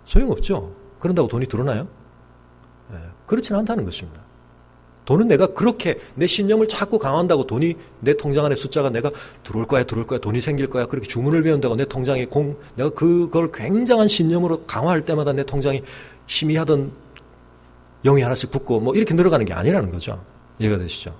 [SPEAKER 1] 소용없죠. 그런다고 돈이 들어오나요? 그렇지는 않다는 것입니다. 돈은 내가 그렇게 내 신념을 자꾸 강화한다고 돈이 내 통장 안에 숫자가 내가 들어올 거야, 돈이 생길 거야, 그렇게 주문을 외운다고 내 통장에 내가 그걸 굉장한 신념으로 강화할 때마다 내 통장에 희미하던 0이 하나씩 붙고 뭐 이렇게 늘어가는 게 아니라는 거죠. 이해가 되시죠?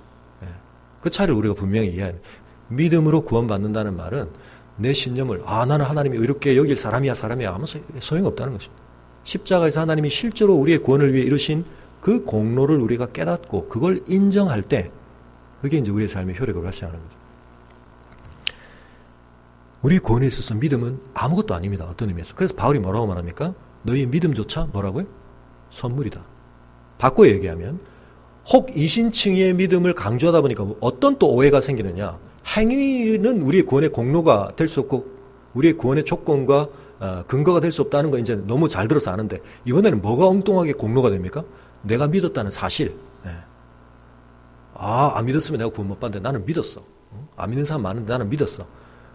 [SPEAKER 1] 그 차이를 우리가 분명히 이해해야 돼요. 믿음으로 구원받는다는 말은 내 신념을 나는 하나님이 의롭게 여길 사람이야 아무 소용없다는 것입니다. 십자가에서 하나님이 실제로 우리의 구원을 위해 이루신 그 공로를 우리가 깨닫고 그걸 인정할 때 그게 이제 우리의 삶의 효력을 발생하는 거죠. 우리 구원에 있어서 믿음은 아무것도 아닙니다. 어떤 의미에서. 그래서 바울이 뭐라고 말합니까? 너희 믿음조차 뭐라고요? 선물이다. 바꿔 얘기하면 혹 이신칭의의 믿음을 강조하다 보니까 어떤 또 오해가 생기느냐. 행위는 우리의 구원의 공로가 될 수 없고 우리의 구원의 조건과 근거가 될 수 없다는 거 이제 너무 잘 들어서 아는데 이번에는 뭐가 엉뚱하게 공로가 됩니까? 내가 믿었다는 사실. 안 믿었으면 내가 구원 못 받는데 나는 믿었어. 안 믿는 사람 많은데 나는 믿었어.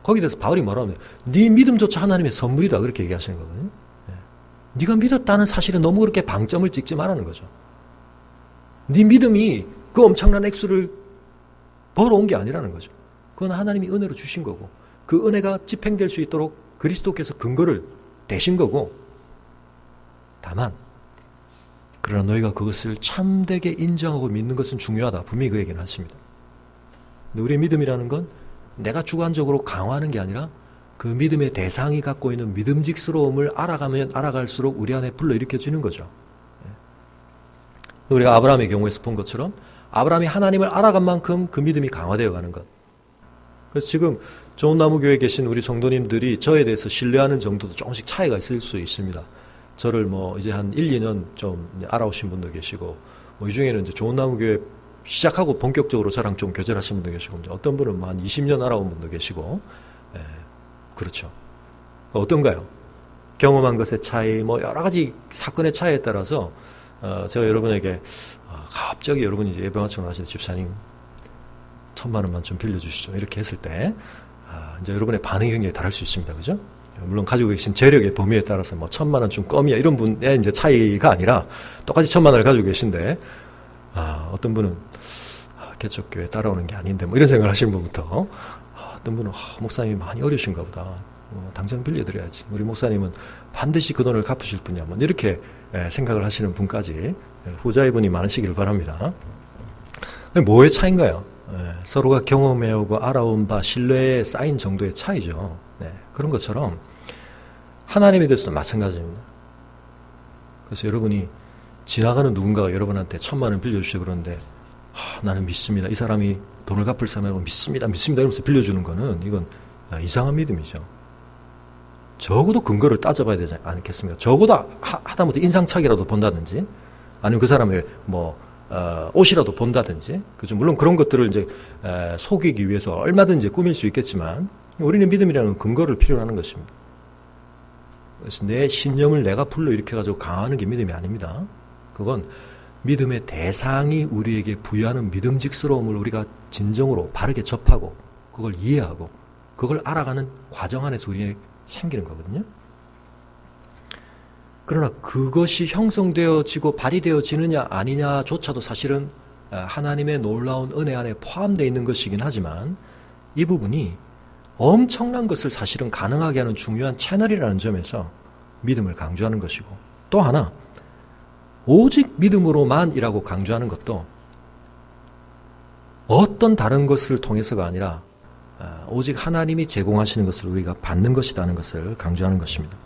[SPEAKER 1] 거기에 대해서 바울이 뭐라고 하면 네 믿음조차 하나님의 선물이다 그렇게 얘기하시는 거거든요. 네가 믿었다는 사실은 너무 그렇게 방점을 찍지 말라는 거죠. 네 믿음이 그 엄청난 액수를 벌어온 게 아니라는 거죠. 그건 하나님이 은혜로 주신 거고 그 은혜가 집행될 수 있도록 그리스도께서 근거를 대신 거고 다만 그러나 너희가 그것을 참되게 인정하고 믿는 것은 중요하다. 분명히 그 얘기는 하십니다. 근데 우리의 믿음이라는 건 내가 주관적으로 강화하는 게 아니라 그 믿음의 대상이 갖고 있는 믿음직스러움을 알아가면 알아갈수록 우리 안에 불러일으켜지는 거죠. 우리가 아브라함의 경우에서 본 것처럼 아브라함이 하나님을 알아간 만큼 그 믿음이 강화되어 가는 것. 그래서 지금 좋은 나무 교회에 계신 우리 성도님들이 저에 대해서 신뢰하는 정도도 조금씩 차이가 있을 수 있습니다. 저를 뭐 이제 한 1, 2년 좀 알아오신 분도 계시고, 뭐 이 중에는 이제 좋은 나무 교회 시작하고 본격적으로 저랑 좀 교절하신 분도 계시고, 어떤 분은 한 20년 알아온 분도 계시고, 그렇죠. 어떤가요? 경험한 것의 차이, 뭐 여러 가지 사건의 차이에 따라서 제가 여러분에게 갑자기 여러분이 이제 예배마청을 하시는 집사님 1,000만 원만 좀 빌려주시죠. 이렇게 했을 때 이제 여러분의 반응이 굉장히 다를 수 있습니다. 그죠? 물론 가지고 계신 재력의 범위에 따라서 뭐 1,000만 원 좀 껌이야 이런 분의 이제 차이가 아니라 똑같이 1,000만 원을 가지고 계신데 어떤 분은 개척교회 따라오는 게 아닌데 뭐 이런 생각을 하시는 분부터 어떤 분은 목사님이 많이 어려우신가 보다. 당장 빌려드려야지. 우리 목사님은 반드시 그 돈을 갚으실 분이야. 뭐 이렇게 생각을 하시는 분까지 후자의 분이 많으시기를 바랍니다. 뭐의 차이인가요? 서로가 경험해오고 알아온 바 신뢰에 쌓인 정도의 차이죠. 그런 것처럼 하나님에 대해서도 마찬가지입니다. 그래서 여러분이 지나가는 누군가가 여러분한테 1,000만 원 빌려주시고 그러는데 나는 믿습니다. 이 사람이 돈을 갚을 사람이라고 믿습니다. 이러면서 빌려주는 거는 이건 이상한 믿음이죠. 적어도 근거를 따져봐야 되지 않겠습니까? 적어도 하다못해 인상착이라도 본다든지 아니면 그 사람의 옷이라도 본다든지 그죠? 물론 그런 것들을 이제 속이기 위해서 얼마든지 꾸밀 수 있겠지만 우리는 믿음이라는 근거를 필요로 하는 것입니다. 그래서 내 신념을 내가 불러일으켜가지고 강화하는 게 믿음이 아닙니다. 그건 믿음의 대상이 우리에게 부여하는 믿음직스러움을 우리가 진정으로 바르게 접하고 그걸 이해하고 그걸 알아가는 과정 안에서 우리에게 생기는 거거든요. 그러나 그것이 형성되어지고 발휘되어지느냐 아니냐조차도 사실은 하나님의 놀라운 은혜 안에 포함되어 있는 것이긴 하지만 이 부분이 엄청난 것을 사실은 가능하게 하는 중요한 채널이라는 점에서 믿음을 강조하는 것이고 또 하나 오직 믿음으로만이라고 강조하는 것도 어떤 다른 것을 통해서가 아니라 오직 하나님이 제공하시는 것을 우리가 받는 것이라는 것을 강조하는 것입니다.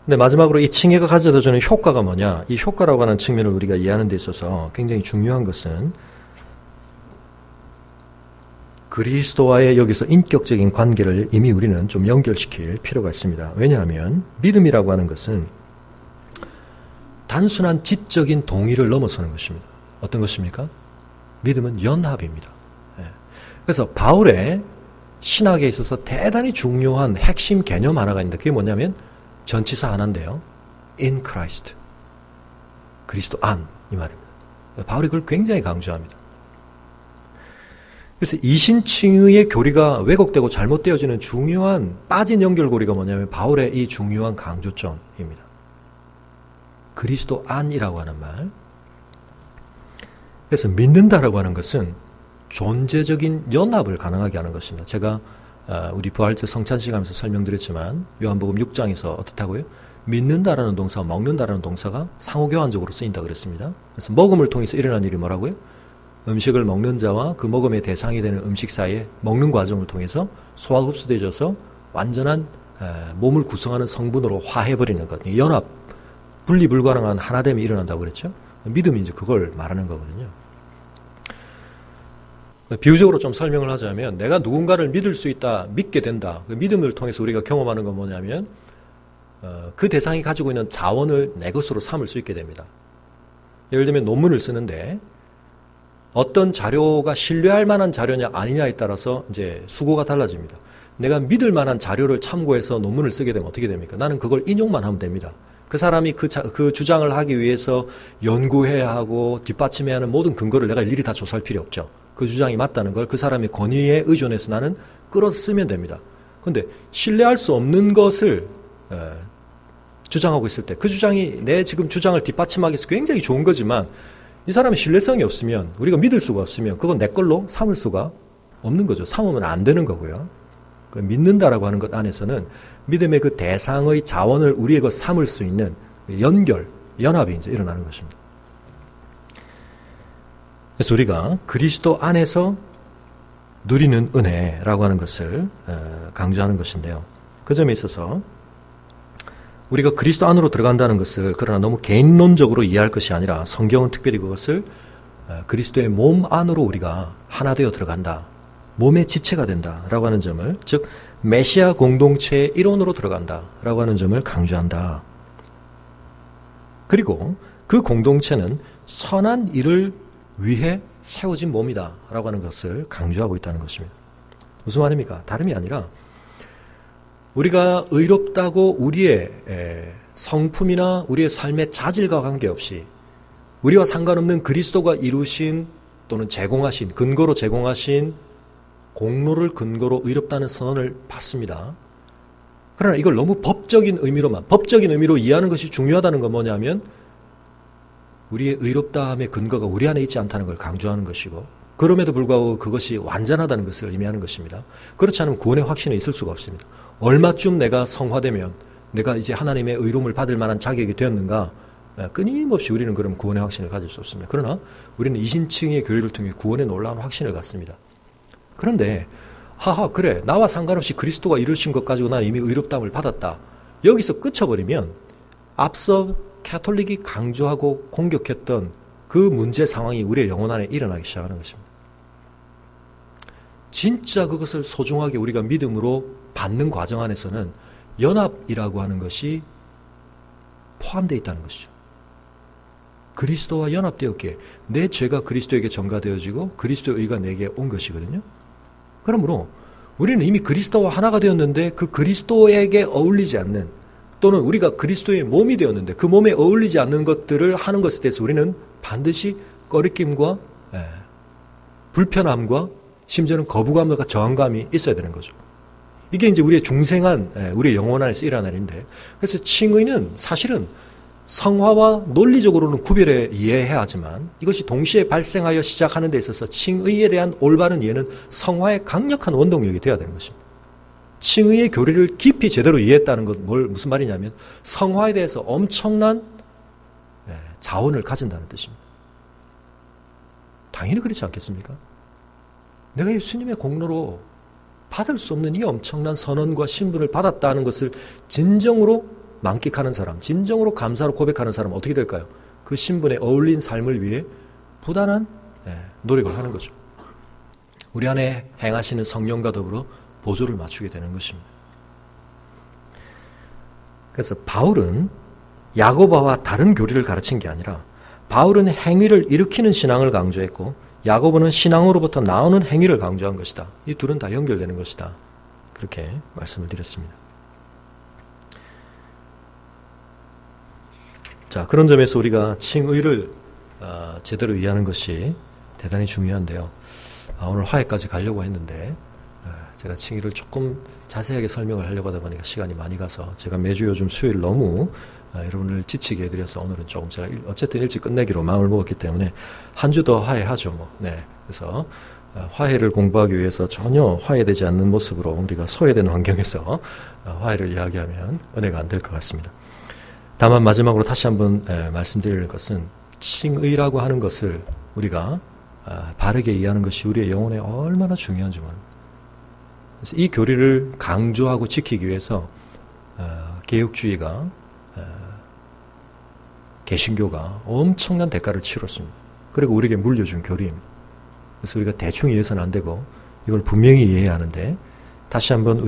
[SPEAKER 1] 근데 마지막으로 이 칭의가 가져다주는 효과가 뭐냐? 이 효과라고 하는 측면을 우리가 이해하는 데 있어서 굉장히 중요한 것은 그리스도와의 여기서 인격적인 관계를 이미 우리는 좀 연결시킬 필요가 있습니다. 왜냐하면 믿음이라고 하는 것은 단순한 지적인 동의를 넘어서는 것입니다. 어떤 것입니까? 믿음은 연합입니다. 그래서 바울의 신학에 있어서 대단히 중요한 핵심 개념 하나가 있는데 그게 뭐냐면 전치사 하나인데요. In Christ. 그리스도 안 이 말입니다. 바울이 그걸 굉장히 강조합니다. 그래서 이신칭의의 교리가 왜곡되고 잘못되어지는 중요한 빠진 연결고리가 뭐냐면 바울의 이 중요한 강조점입니다. 그리스도 안이라고 하는 말. 그래서 믿는다라고 하는 것은 존재적인 연합을 가능하게 하는 것입니다. 제가 우리 부활절 성찬식 하면서 설명드렸지만 요한복음 6장에서 어떻다고요? 믿는다라는 동사와 먹는다라는 동사가 상호교환적으로 쓰인다 그랬습니다. 그래서 먹음을 통해서 일어난 일이 뭐라고요? 음식을 먹는 자와 그 먹음의 대상이 되는 음식 사이에 먹는 과정을 통해서 소화 흡수되어져서 완전한 몸을 구성하는 성분으로 화해버리는 것. 연합, 분리 불가능한 하나됨이 일어난다고 그랬죠. 믿음이 이제 그걸 말하는 거거든요. 비유적으로 좀 설명을 하자면 내가 누군가를 믿을 수 있다, 믿게 된다. 그 믿음을 통해서 우리가 경험하는 건 뭐냐면 그 대상이 가지고 있는 자원을 내 것으로 삼을 수 있게 됩니다. 예를 들면 논문을 쓰는데 어떤 자료가 신뢰할 만한 자료냐 아니냐에 따라서 이제 수고가 달라집니다. 내가 믿을 만한 자료를 참고해서 논문을 쓰게 되면 어떻게 됩니까? 나는 그걸 인용만 하면 됩니다. 그 사람이 그 주장을 하기 위해서 연구해야 하고 뒷받침해야 하는 모든 근거를 내가 일일이 다 조사할 필요 없죠. 그 주장이 맞다는 걸 그 사람의 권위에 의존해서 나는 끌어서 쓰면 됩니다. 그런데 신뢰할 수 없는 것을 주장하고 있을 때 그 주장이 내 지금 주장을 뒷받침하기 위해서 굉장히 좋은 거지만 이 사람의 신뢰성이 없으면 우리가 믿을 수가 없으면 그건 내 걸로 삼을 수가 없는 거죠. 삼으면 안 되는 거고요. 믿는다라고 하는 것 안에서는 믿음의 그 대상의 자원을 우리의 것 삼을 수 있는 연결, 연합이 이제 일어나는 것입니다. 그래서 우리가 그리스도 안에서 누리는 은혜라고 하는 것을 강조하는 것인데요. 그 점에 있어서 우리가 그리스도 안으로 들어간다는 것을 그러나 너무 개인론적으로 이해할 것이 아니라 성경은 특별히 그것을 그리스도의 몸 안으로 우리가 하나 되어 들어간다. 몸의 지체가 된다라고 하는 점을, 즉 메시아 공동체의 일원으로 들어간다라고 하는 점을 강조한다. 그리고 그 공동체는 선한 일을 위해 세워진 몸이다라고 하는 것을 강조하고 있다는 것입니다. 무슨 말입니까? 다름이 아니라 우리가 의롭다고 우리의 성품이나 우리의 삶의 자질과 관계없이 우리와 상관없는 그리스도가 이루신 또는 제공하신, 근거로 제공하신 공로를 근거로 의롭다는 선언을 받습니다. 그러나 이걸 너무 법적인 의미로 이해하는 것이 중요하다는 건 뭐냐면 우리의 의롭다함의 근거가 우리 안에 있지 않다는 걸 강조하는 것이고 그럼에도 불구하고 그것이 완전하다는 것을 의미하는 것입니다. 그렇지 않으면 구원의 확신이 있을 수가 없습니다. 얼마쯤 내가 성화되면 내가 이제 하나님의 의로움을 받을 만한 자격이 되었는가 끊임없이 우리는 그럼 구원의 확신을 가질 수 없습니다. 그러나 우리는 이신층의 교회를 통해 구원의 놀라운 확신을 갖습니다. 그런데 그래, 나와 상관없이 그리스도가 이루신 것 가지고 난 이미 의롭다함을 받았다. 여기서 끝쳐버리면 앞서 가톨릭이 강조하고 공격했던 그 문제 상황이 우리의 영혼 안에 일어나기 시작하는 것입니다. 진짜 그것을 소중하게 우리가 믿음으로 받는 과정 안에서는 연합이라고 하는 것이 포함되어 있다는 것이죠. 그리스도와 연합되었기에 내 죄가 그리스도에게 전가되어지고 그리스도의 의가 내게 온 것이거든요. 그러므로 우리는 이미 그리스도와 하나가 되었는데 그 그리스도에게 어울리지 않는, 또는 우리가 그리스도의 몸이 되었는데 그 몸에 어울리지 않는 것들을 하는 것에 대해서 우리는 반드시 꺼리낌과 불편함과 심지어는 거부감과 저항감이 있어야 되는 거죠. 이게 이제 우리의 중생한 우리의 영혼 안에서 일어나는 일인데, 그래서 칭의는 사실은 성화와 논리적으로는 구별해 이해해야 하지만 이것이 동시에 발생하여 시작하는 데 있어서 칭의에 대한 올바른 이해는 성화의 강력한 원동력이 되어야 되는 것입니다. 칭의의 교리를 깊이 제대로 이해했다는 건 무슨 말이냐면 성화에 대해서 엄청난 자원을 가진다는 뜻입니다. 당연히 그렇지 않겠습니까? 내가 예수님의 공로로 받을 수 없는 이 엄청난 선언과 신분을 받았다는 것을 진정으로 만끽하는 사람, 진정으로 감사로 고백하는 사람은 어떻게 될까요? 그 신분에 어울린 삶을 위해 부단한 노력을 하는 거죠. 우리 안에 행하시는 성령과 더불어 보조를 맞추게 되는 것입니다. 그래서 바울은 야고보와 다른 교리를 가르친 게 아니라 바울은 행위를 일으키는 신앙을 강조했고 야고보는 신앙으로부터 나오는 행위를 강조한 것이다. 이 둘은 다 연결되는 것이다. 그렇게 말씀을 드렸습니다. 자, 그런 점에서 우리가 칭의를 제대로 이해하는 것이 대단히 중요한데요. 오늘 화해까지 가려고 했는데 제가 칭의를 조금 자세하게 설명을 하려고 하다 보니까 시간이 많이 가서 제가 매주 요즘 수요일 너무 여러분을 지치게 해드려서 오늘은 조금 제가 어쨌든 일찍 끝내기로 마음을 먹었기 때문에 한 주 더 화해하죠. 뭐. 그래서 화해를 공부하기 위해서 전혀 화해되지 않는 모습으로 우리가 소외된 환경에서 화해를 이야기하면 은혜가 안 될 것 같습니다. 다만 마지막으로 다시 한번 말씀드릴 것은 칭의라고 하는 것을 우리가 바르게 이해하는 것이 우리의 영혼에 얼마나 중요한지 모릅니다. 그래서 이 교리를 강조하고 지키기 위해서 개혁주의가 개신교가 엄청난 대가를 치렀습니다. 그리고 우리에게 물려준 교리입니다. 그래서 우리가 대충 이해해서는 안 되고 이걸 분명히 이해해야 하는데, 다시 한번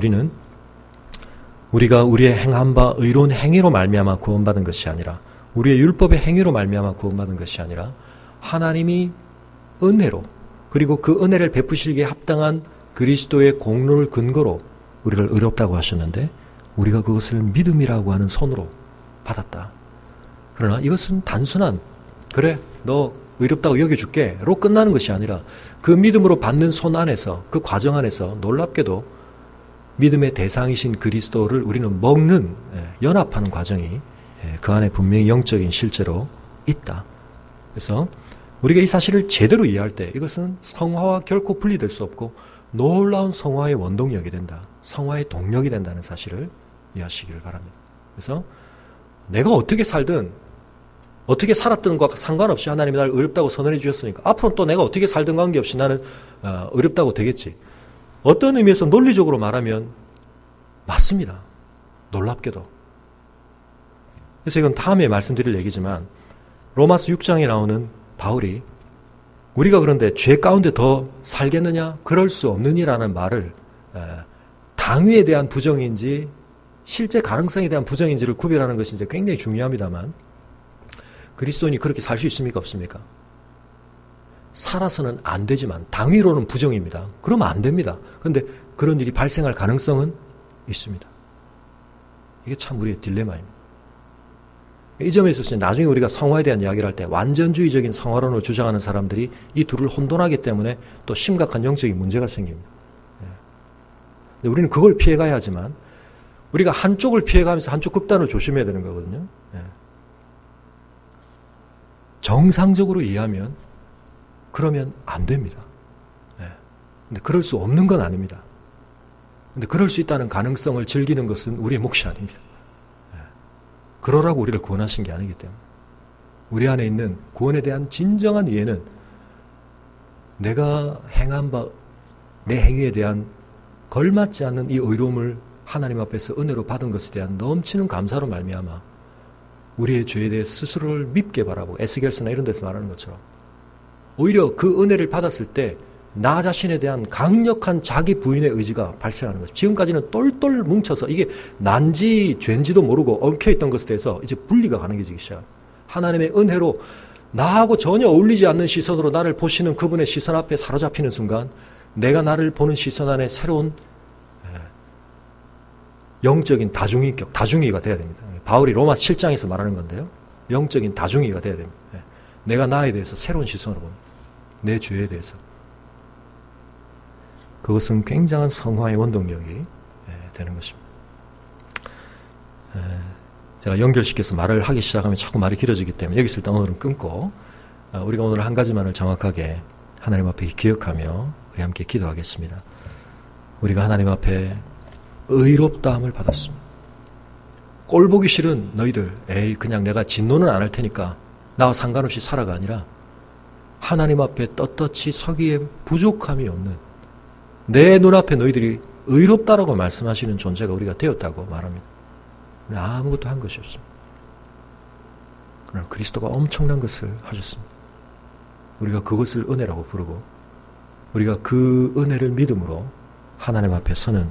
[SPEAKER 1] 우리가 우리의 행한 바 의로운 행위로 말미암아 구원받은 것이 아니라, 우리의 율법의 행위로 말미암아 구원받은 것이 아니라 하나님이 은혜로, 그리고 그 은혜를 베푸시기에 합당한 그리스도의 공로를 근거로 우리를 의롭다고 하셨는데 우리가 그것을 믿음이라고 하는 손으로 받았다. 그러나 이것은 단순한 그래 너 의롭다고 여겨줄게 로 끝나는 것이 아니라 그 믿음으로 받는 손 안에서, 그 과정 안에서 놀랍게도 믿음의 대상이신 그리스도를 우리는 먹는, 연합하는 과정이 그 안에 분명히 영적인 실제로 있다. 그래서 우리가 이 사실을 제대로 이해할 때 이것은 성화와 결코 분리될 수 없고 놀라운 성화의 원동력이 된다. 성화의 동력이 된다는 사실을 이해하시기를 바랍니다. 그래서 내가 어떻게 살든 어떻게 살았던과 상관없이 하나님이 나를 의롭다고 선언해 주셨으니까 앞으로 또 내가 어떻게 살든 관계없이 나는 의롭다고 되겠지. 어떤 의미에서 논리적으로 말하면 맞습니다. 놀랍게도. 그래서 이건 다음에 말씀드릴 얘기지만 로마서 6장에 나오는 바울이 우리가 그런데 죄 가운데 더 살겠느냐? 그럴 수 없느니라는 말을 당위에 대한 부정인지 실제 가능성에 대한 부정인지를 구별하는 것이 이제 굉장히 중요합니다만 그리스도인이 그렇게 살 수 있습니까? 없습니까? 살아서는 안 되지만 당위로는 부정입니다. 그러면 안 됩니다. 그런데 그런 일이 발생할 가능성은 있습니다. 이게 참 우리의 딜레마입니다. 이 점에 있어서 나중에 우리가 성화에 대한 이야기를 할 때 완전주의적인 성화론을 주장하는 사람들이 이 둘을 혼돈하기 때문에 또 심각한 영적인 문제가 생깁니다. 근데 우리는 그걸 피해가야 하지만 우리가 한쪽을 피해가면서 한쪽 극단을 조심해야 되는 거거든요. 정상적으로 이해하면 그러면 안 됩니다. 근데 그럴 수 없는 건 아닙니다. 근데 그럴 수 있다는 가능성을 즐기는 것은 우리의 몫이 아닙니다. 그러라고 우리를 구원하신 게 아니기 때문에.
[SPEAKER 2] 우리 안에 있는 구원에 대한 진정한 이해는 내가 행한 바, 내 행위에 대한 걸맞지 않는 이 의로움을 하나님 앞에서 은혜로 받은 것에 대한 넘치는 감사로 말미암아 우리의 죄에 대해 스스로를 밉게 바라보고, 에스겔서나 이런 데서 말하는 것처럼 오히려 그 은혜를 받았을 때 나 자신에 대한 강력한 자기 부인의 의지가 발생하는 거죠. 지금까지는 똘똘 뭉쳐서 이게 난지 죄인지도 모르고 얽혀있던 것에 대해서 이제 분리가 가능해지기 시작합니다. 하나님의 은혜로 나하고 전혀 어울리지 않는 시선으로 나를 보시는 그분의 시선 앞에 사로잡히는 순간 내가 나를 보는 시선 안에 새로운 영적인 다중인격, 다중이가 돼야 됩니다. 바울이 로마 7장에서 말하는 건데요. 영적인 다중이가 돼야 됩니다. 내가 나에 대해서 새로운 시선으로 봅니다. 내 죄에 대해서. 그것은 굉장한 성화의 원동력이 되는 것입니다. 제가 연결시켜서 말을 하기 시작하면 자꾸 말이 길어지기 때문에 여기서 일단 오늘은 끊고 우리가 오늘 한 가지만을 정확하게 하나님 앞에 기억하며 우리 함께 기도하겠습니다. 우리가 하나님 앞에 의롭다함을 받았습니다. 꼴 보기 싫은 너희들, 그냥 내가 진노는 안 할 테니까 나와 상관없이 살아가 아니라 하나님 앞에 떳떳이 서기에 부족함이 없는 내 눈앞에 너희들이 의롭다라고 말씀하시는 존재가 우리가 되었다고 말합니다. 아무것도 한 것이 없습니다. 그러나 그리스도가 엄청난 것을 하셨습니다. 우리가 그것을 은혜라고 부르고 우리가 그 은혜를 믿음으로 하나님 앞에 서는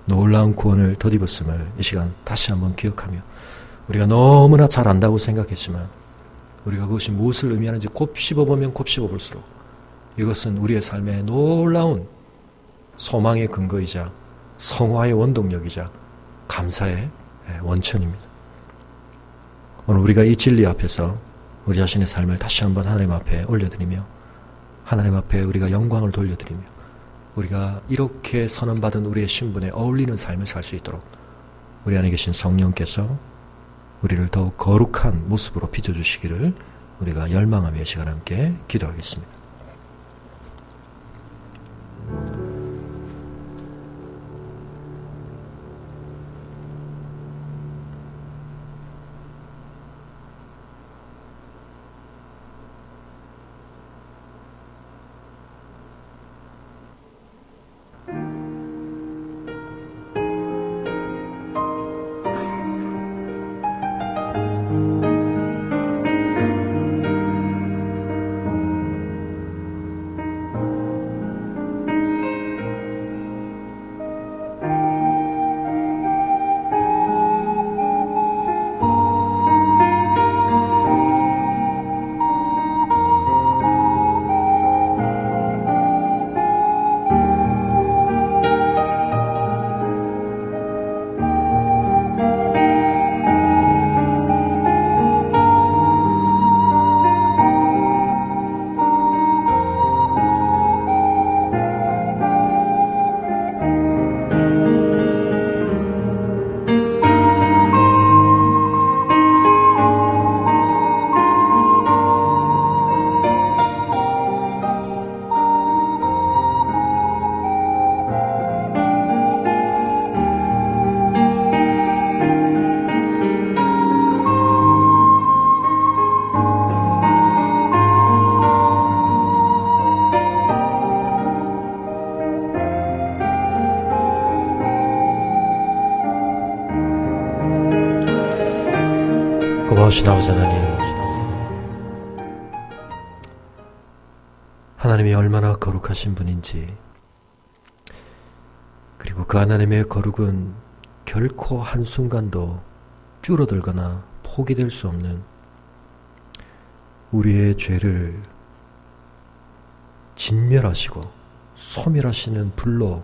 [SPEAKER 2] 놀라운 구원을 덧입었음을 이 시간 다시 한번 기억하며 우리가 너무나 잘 안다고 생각했지만 우리가 그것이 무엇을 의미하는지 곱씹어보면 곱씹어볼수록 이것은 우리의 삶의 놀라운 소망의 근거이자 성화의 원동력이자 감사의 원천입니다. 오늘 우리가 이 진리 앞에서 우리 자신의 삶을 다시 한번 하나님 앞에 올려드리며 하나님 앞에 우리가 영광을 돌려드리며 우리가 이렇게 선언받은 우리의 신분에 어울리는 삶을 살 수 있도록 우리 안에 계신 성령께서 우리를 더욱 거룩한 모습으로 빚어주시기를 우리가 열망하며 이 시간 함께 기도하겠습니다. 고마우신 아버지 하나님이 얼마나 거룩하신 분인지, 그리고 그 하나님의 거룩은 결코 한순간도 줄어들거나 포기될 수 없는 우리의 죄를 진멸하시고 소멸하시는 불로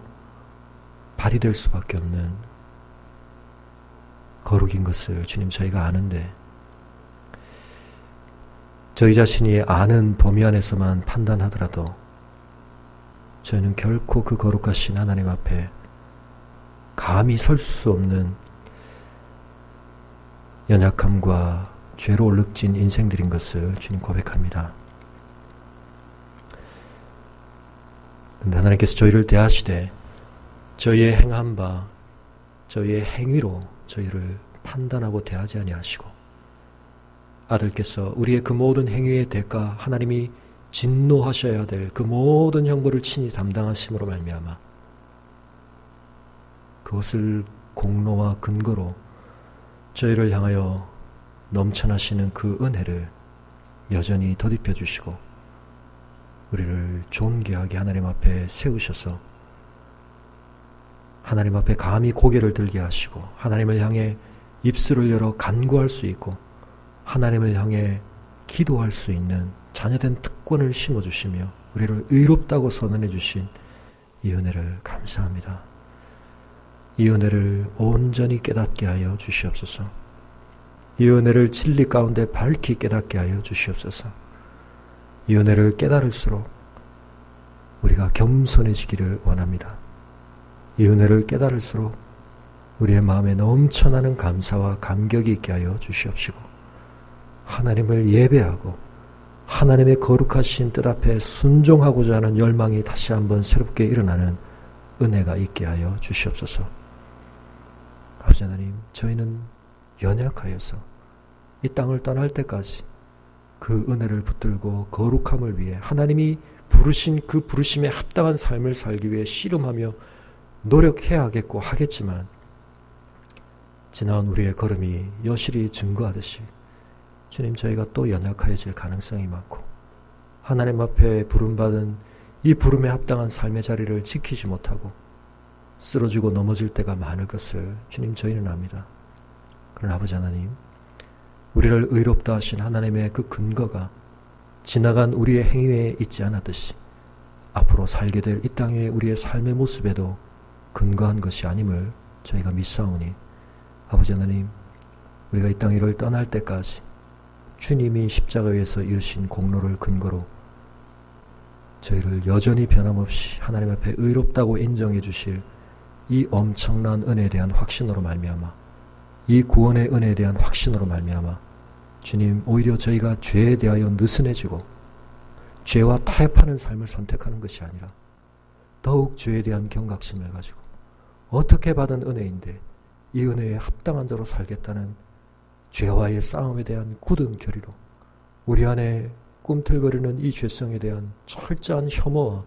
[SPEAKER 2] 발휘될 수밖에 없는 거룩인 것을 주님 저희가 아는데, 저희 자신이 아는 범위 안에서만 판단하더라도 저희는 결코 그 거룩하신 하나님 앞에 감히 설 수 없는 연약함과 죄로 얼룩진 인생들인 것을 주님 고백합니다. 그런데 하나님께서 저희를 대하시되 저희의 행한 바, 저희의 행위로 저희를 판단하고 대하지 아니하시고 아들께서 우리의 그 모든 행위의 대가, 하나님이 진노하셔야 될 그 모든 형벌을 친히 담당하심으로 말미암아 그것을 공로와 근거로 저희를 향하여 넘쳐나시는 그 은혜를 여전히 더딥혀 주시고 우리를 존귀하게 하나님 앞에 세우셔서 하나님 앞에 감히 고개를 들게 하시고 하나님을 향해 입술을 열어 간구할 수 있고 하나님을 향해 기도할 수 있는 자녀된 특권을 심어주시며 우리를 의롭다고 선언해 주신 이 은혜를 감사합니다. 이 은혜를 온전히 깨닫게 하여 주시옵소서. 이 은혜를 진리 가운데 밝히 깨닫게 하여 주시옵소서. 이 은혜를 깨달을수록 우리가 겸손해지기를 원합니다. 이 은혜를 깨달을수록 우리의 마음에 넘쳐나는 감사와 감격이 있게 하여 주시옵시고 하나님을 예배하고 하나님의 거룩하신 뜻 앞에 순종하고자 하는 열망이 다시 한번 새롭게 일어나는 은혜가 있게 하여 주시옵소서. 아버지 하나님, 저희는 연약하여서 이 땅을 떠날 때까지 그 은혜를 붙들고 거룩함을 위해 하나님이 부르신 그 부르심에 합당한 삶을 살기 위해 씨름하며 노력해야 하겠고 하겠지만 지나온 우리의 걸음이 여실히 증거하듯이 주님, 저희가 또 연약해질 가능성이 많고 하나님 앞에 부름받은 이 부름에 합당한 삶의 자리를 지키지 못하고 쓰러지고 넘어질 때가 많을 것을 주님, 저희는 압니다. 그러나 아버지 하나님, 우리를 의롭다 하신 하나님의 그 근거가 지나간 우리의 행위에 있지 않았듯이 앞으로 살게 될 이 땅의 우리의 삶의 모습에도 근거한 것이 아님을 저희가 믿사오니 아버지 하나님, 우리가 이 땅 위를 떠날 때까지 주님이 십자가에서 이루신 공로를 근거로 저희를 여전히 변함없이 하나님 앞에 의롭다고 인정해 주실 이 엄청난 은혜에 대한 확신으로 말미암아 이 구원의 은혜에 대한 확신으로 말미암아 주님, 오히려 저희가 죄에 대하여 느슨해지고 죄와 타협하는 삶을 선택하는 것이 아니라 더욱 죄에 대한 경각심을 가지고 어떻게 받은 은혜인데 이 은혜에 합당한 자로 살겠다는 죄와의 싸움에 대한 굳은 결의로 우리 안에 꿈틀거리는 이 죄성에 대한 철저한 혐오와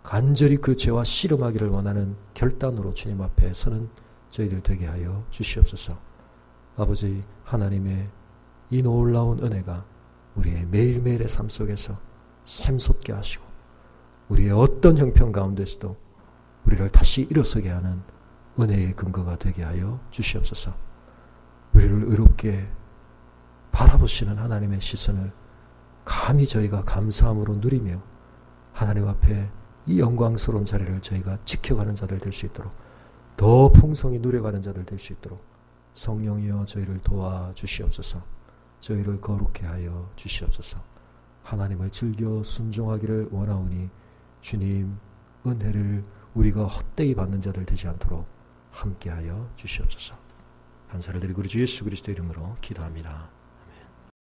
[SPEAKER 2] 간절히 그 죄와 씨름하기를 원하는 결단으로 주님 앞에 서는 저희들 되게 하여 주시옵소서. 아버지 하나님의 이 놀라운 은혜가 우리의 매일매일의 삶 속에서 샘솟게 하시고 우리의 어떤 형편 가운데서도 우리를 다시 일어서게 하는 은혜의 근거가 되게 하여 주시옵소서. 우리를 의롭게 바라보시는 하나님의 시선을 감히 저희가 감사함으로 누리며 하나님 앞에 이 영광스러운 자리를 저희가 지켜가는 자들 될 수 있도록 더 풍성히 누려가는 자들 될 수 있도록 성령이여 저희를 도와주시옵소서. 저희를 거룩해 하여 주시옵소서. 하나님을 즐겨 순종하기를 원하오니 주님 은혜를 우리가 헛되이 받는 자들 되지 않도록 함께하여 주시옵소서. 감사를 드리고 우리 주 예수 그리스도 이름으로 기도합니다.